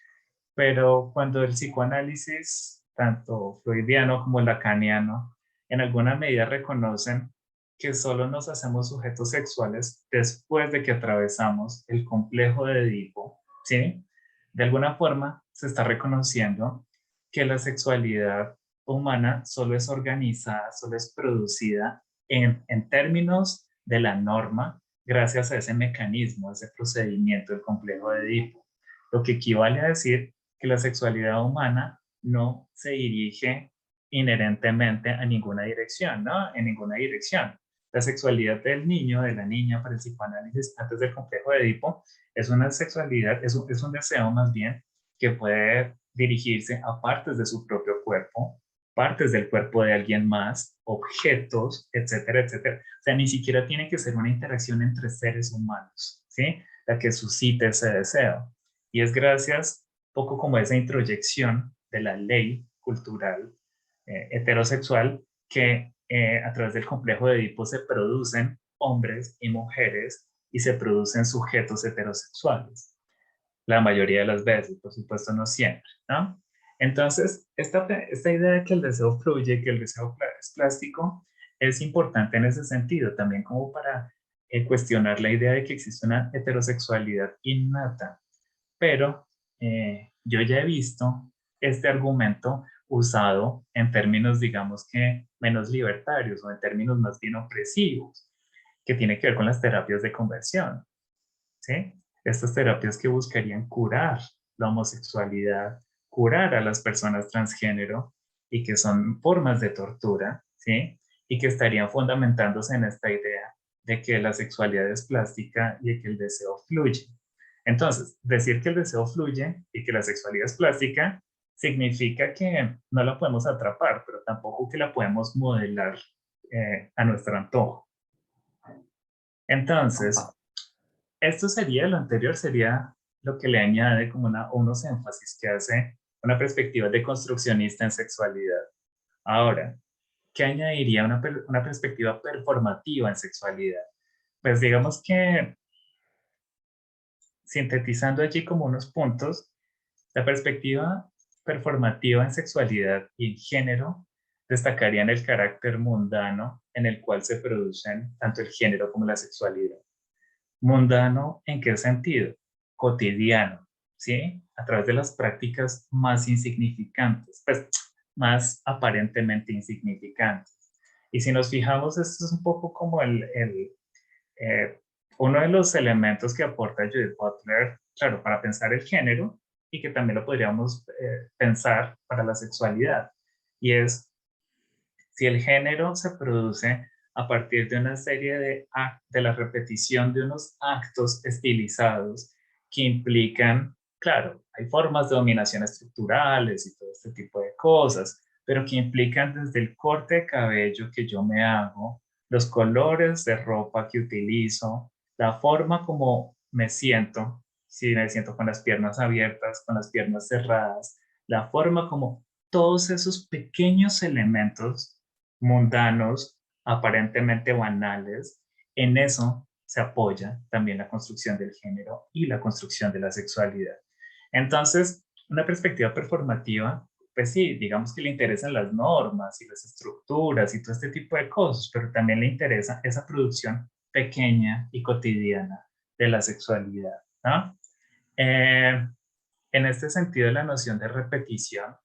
pero cuando el psicoanálisis, tanto freudiano como lacaniano, en alguna medida reconocen que solo nos hacemos sujetos sexuales después de que atravesamos el complejo de Edipo, ¿sí? De alguna forma se está reconociendo que la sexualidad humana solo es organizada, solo es producida en términos de la norma gracias a ese mecanismo, a ese procedimiento del complejo de Edipo, lo que equivale a decir que la sexualidad humana no se dirige inherentemente a ninguna dirección, ¿no? En ninguna dirección. La sexualidad del niño, de la niña, para el psicoanálisis antes del complejo de Edipo, es una sexualidad, es un deseo más bien que puede dirigirse a partes de su propio cuerpo, partes del cuerpo de alguien más, objetos, etcétera, etcétera. O sea, ni siquiera tiene que ser una interacción entre seres humanos, ¿sí? La que suscite ese deseo. Y es gracias poco como esa introyección de la ley cultural heterosexual que a través del complejo de Edipo se producen hombres y mujeres y se producen sujetos heterosexuales. La mayoría de las veces, por supuesto, no siempre, ¿no? Entonces, esta idea de que el deseo fluye, que el deseo es plástico, es importante en ese sentido, también como para cuestionar la idea de que existe una heterosexualidad innata, pero yo ya he visto este argumento usado en términos, digamos que menos libertarios o en términos más bien opresivos, que tiene que ver con las terapias de conversión, ¿sí? Estas terapias que buscarían curar la homosexualidad, curar a las personas transgénero y que son formas de tortura, ¿sí? Y que estarían fundamentándose en esta idea de que la sexualidad es plástica y que el deseo fluye. Entonces, decir que el deseo fluye y que la sexualidad es plástica significa que no la podemos atrapar, pero tampoco que la podemos modelar a nuestro antojo. Entonces, esto sería, lo anterior sería lo que le añade como unos énfasis que hace una perspectiva de construccionista en sexualidad. Ahora, ¿qué añadiría una perspectiva performativa en sexualidad? Pues digamos que sintetizando allí como unos puntos, la perspectiva performativa en sexualidad y en género destacaría en el carácter mundano en el cual se producen tanto el género como la sexualidad. Mundano, ¿en qué sentido? Cotidiano, ¿sí? A través de las prácticas más insignificantes, pues más aparentemente insignificantes. Y si nos fijamos, esto es un poco como eh, uno de los elementos que aporta Judith Butler, claro, para pensar el género y que también lo podríamos pensar para la sexualidad. Y es si el género se produce a partir de una serie de la repetición de unos actos estilizados que implican, claro, hay formas de dominación estructurales y todo este tipo de cosas, pero que implican desde el corte de cabello que yo me hago, los colores de ropa que utilizo, la forma como me siento, si me siento con las piernas abiertas, con las piernas cerradas, la forma como todos esos pequeños elementos mundanos, aparentemente banales, en eso se apoya también la construcción del género y la construcción de la sexualidad. Entonces, una perspectiva performativa, pues sí, digamos que le interesan las normas y las estructuras y todo este tipo de cosas, pero también le interesa esa producción pequeña y cotidiana de la sexualidad, ¿no? Eh, en este sentido, la noción de repetición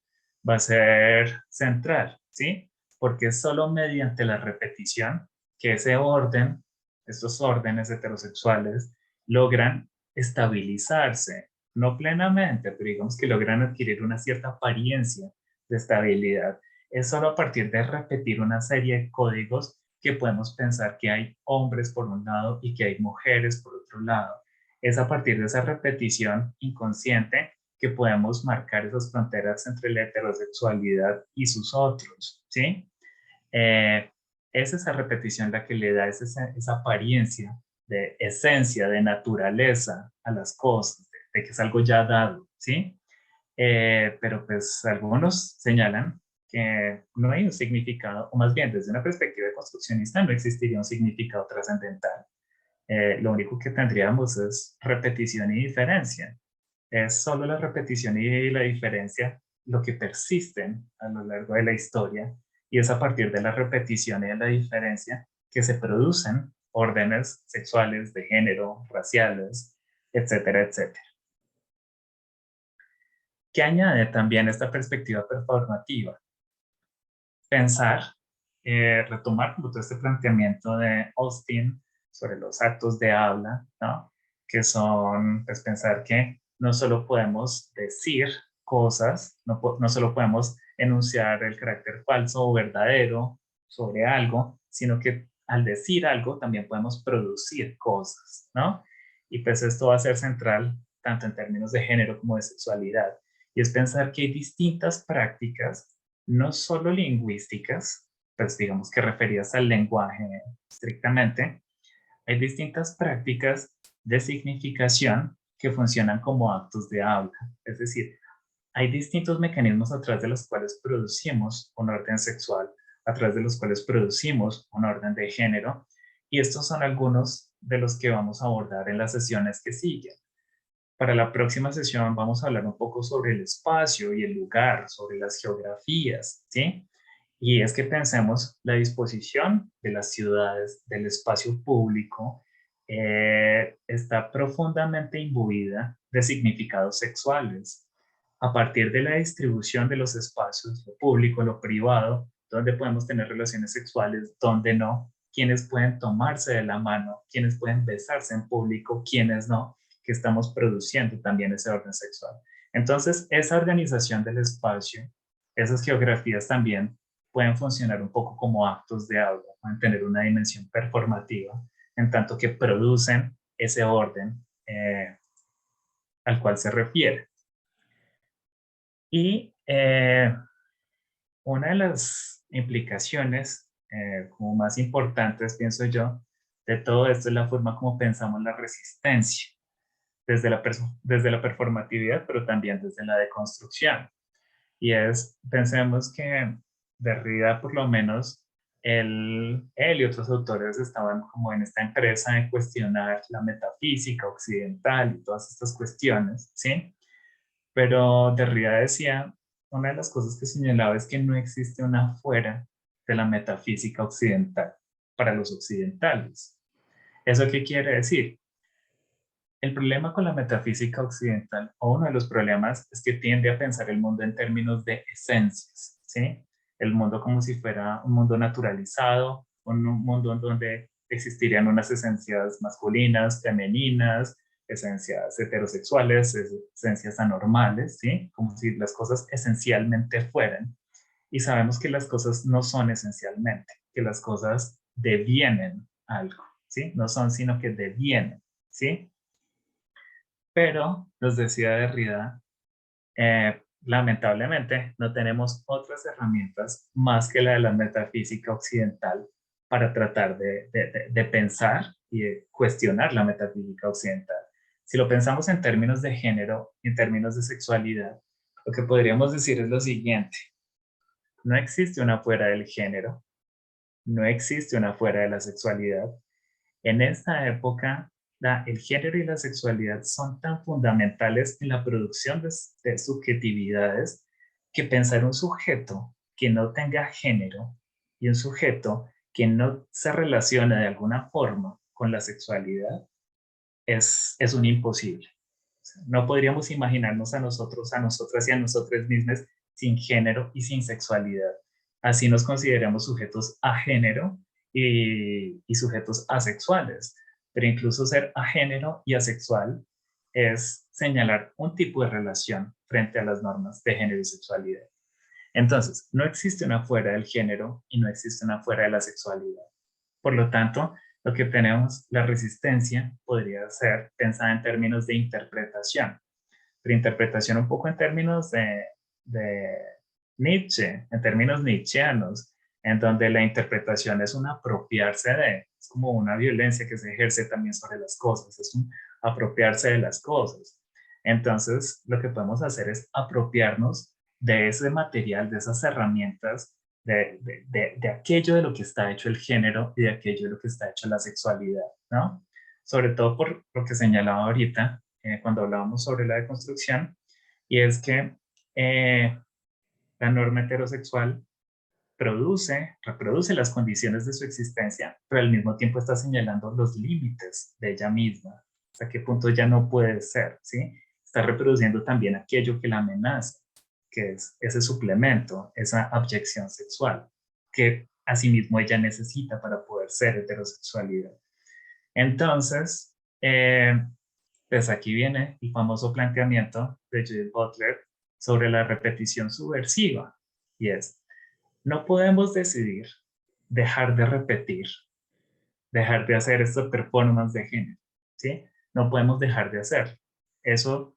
va a ser central, ¿sí? Porque es solo mediante la repetición que ese orden, estos órdenes heterosexuales, logran estabilizarse, no plenamente, pero digamos que logran adquirir una cierta apariencia de estabilidad. Es solo a partir de repetir una serie de códigos que podemos pensar que hay hombres por un lado y que hay mujeres por otro lado. Es a partir de esa repetición inconsciente que podemos marcar esas fronteras entre la heterosexualidad y sus otros, ¿sí? Eh, es esa repetición la que le da esa apariencia de esencia, de naturaleza a las cosas, de que es algo ya dado, ¿sí? Pero pues algunos señalan que no hay un significado, o más bien desde una perspectiva de construccionista no existiría un significado trascendental. Lo único que tendríamos es repetición y diferencia. Es solo la repetición y la diferencia lo que persisten a lo largo de la historia y es a partir de la repetición y de la diferencia que se producen órdenes sexuales, de género, raciales, etcétera, etcétera. ¿Qué añade también esta perspectiva performativa? Pensar, retomar como todo este planteamiento de Austin sobre los actos de habla, ¿no? Que son, pues pensar que no solo podemos decir cosas, no solo podemos enunciar el carácter falso o verdadero sobre algo, sino que al decir algo también podemos producir cosas, ¿no? Y pues esto va a ser central tanto en términos de género como de sexualidad. Y es pensar que hay distintas prácticas no solo lingüísticas, pues digamos que referidas al lenguaje estrictamente, hay distintas prácticas de significación que funcionan como actos de habla. Es decir, hay distintos mecanismos a través de los cuales producimos un orden sexual, a través de los cuales producimos un orden de género, y estos son algunos de los que vamos a abordar en las sesiones que siguen. Para la próxima sesión vamos a hablar un poco sobre el espacio y el lugar, sobre las geografías, ¿sí? Y es que pensemos la disposición de las ciudades, del espacio público, está profundamente imbuida de significados sexuales. A partir de la distribución de los espacios, lo público, lo privado, donde podemos tener relaciones sexuales, donde no, quienes pueden tomarse de la mano, quienes pueden besarse en público, quienes no, que estamos produciendo también ese orden sexual. Entonces, esa organización del espacio, esas geografías también pueden funcionar un poco como actos de habla, pueden tener una dimensión performativa, en tanto que producen ese orden al cual se refiere. Y una de las implicaciones como más importantes, pienso yo, de todo esto es la forma como pensamos la resistencia desde la performatividad, pero también desde la deconstrucción. Y es, pensemos que Derrida, por lo menos, él y otros autores estaban como en esta empresa de cuestionar la metafísica occidental y todas estas cuestiones, ¿sí? Pero Derrida decía, una de las cosas que señalaba es que no existe una fuera de la metafísica occidental para los occidentales. ¿Eso qué quiere decir? El problema con la metafísica occidental, o uno de los problemas, es que tiende a pensar el mundo en términos de esencias, ¿sí? El mundo como si fuera un mundo naturalizado, un mundo en donde existirían unas esencias masculinas, femeninas, esencias heterosexuales, esencias anormales, ¿sí? Como si las cosas esencialmente fueran. Y sabemos que las cosas no son esencialmente, que las cosas devienen algo, ¿sí? No son, sino que devienen, ¿sí? Pero, nos decía Derrida, lamentablemente no tenemos otras herramientas más que la de la metafísica occidental para tratar de pensar y de cuestionar la metafísica occidental. Si lo pensamos en términos de género, en términos de sexualidad, lo que podríamos decir es lo siguiente: no existe una fuera del género, no existe una fuera de la sexualidad. En esta época, el género y la sexualidad son tan fundamentales en la producción de subjetividades que pensar un sujeto que no tenga género y un sujeto que no se relacione de alguna forma con la sexualidad es un imposible. O sea, no podríamos imaginarnos a nosotros, a nosotras y a nosotras mismas sin género y sin sexualidad. Así nos consideramos sujetos a género y sujetos asexuales. Pero incluso ser agénero y asexual es señalar un tipo de relación frente a las normas de género y sexualidad. Entonces, no existe una fuera del género y no existe una fuera de la sexualidad. Por lo tanto, lo que tenemos, la resistencia, podría ser pensada en términos de interpretación, pero interpretación un poco en términos de Nietzsche, en términos nietzscheanos, en donde la interpretación es un apropiarse de, es como una violencia que se ejerce también sobre las cosas, es un apropiarse de las cosas. Entonces, lo que podemos hacer es apropiarnos de ese material, de esas herramientas, de aquello de lo que está hecho el género y de aquello de lo que está hecho la sexualidad, ¿no? Sobre todo por lo que señalaba ahorita, cuando hablábamos sobre la deconstrucción, y es que la norma heterosexual reproduce las condiciones de su existencia, pero al mismo tiempo está señalando los límites de ella misma, hasta qué punto ya no puede ser, ¿sí? Está reproduciendo también aquello que la amenaza, que es ese suplemento, esa abyección sexual, que asimismo ella necesita para poder ser heterosexualidad. Entonces, pues aquí viene el famoso planteamiento de Judith Butler sobre la repetición subversiva, y es: no podemos decidir dejar de repetir, dejar de hacer esta performance de género, ¿sí? No podemos dejar de hacer. Eso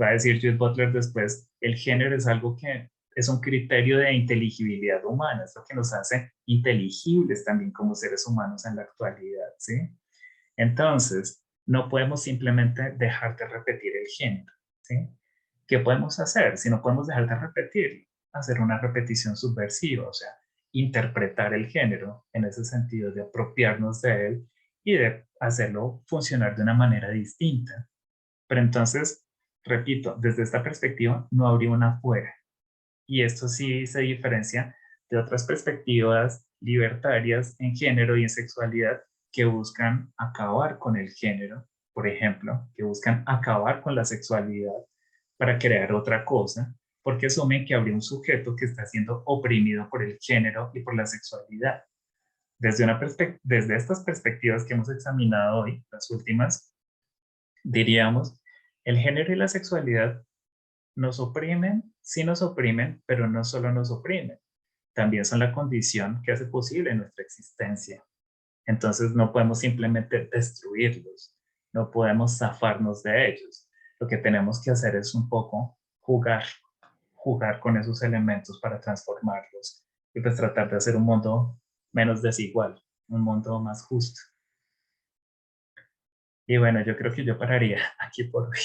va a decir Judith Butler después: el género es algo que es un criterio de inteligibilidad humana, es lo que nos hace inteligibles también como seres humanos en la actualidad, ¿sí? Entonces, no podemos simplemente dejar de repetir el género, ¿sí? ¿Qué podemos hacer? Si no podemos dejar de repetir, hacer una repetición subversiva, o sea, interpretar el género en ese sentido de apropiarnos de él y de hacerlo funcionar de una manera distinta. Pero entonces, repito, desde esta perspectiva no habría una fuera. Y esto sí se diferencia de otras perspectivas libertarias en género y en sexualidad que buscan acabar con el género, por ejemplo, que buscan acabar con la sexualidad para crear otra cosa, porque asumen que habría un sujeto que está siendo oprimido por el género y por la sexualidad. Desde estas perspectivas que hemos examinado hoy, las últimas, diríamos, el género y la sexualidad nos oprimen, sí nos oprimen, pero no solo nos oprimen, también son la condición que hace posible nuestra existencia. Entonces no podemos simplemente destruirlos, no podemos zafarnos de ellos. Lo que tenemos que hacer es un poco jugar con esos elementos para transformarlos y pues tratar de hacer un mundo menos desigual, un mundo más justo. Y bueno, yo creo que yo pararía aquí por hoy.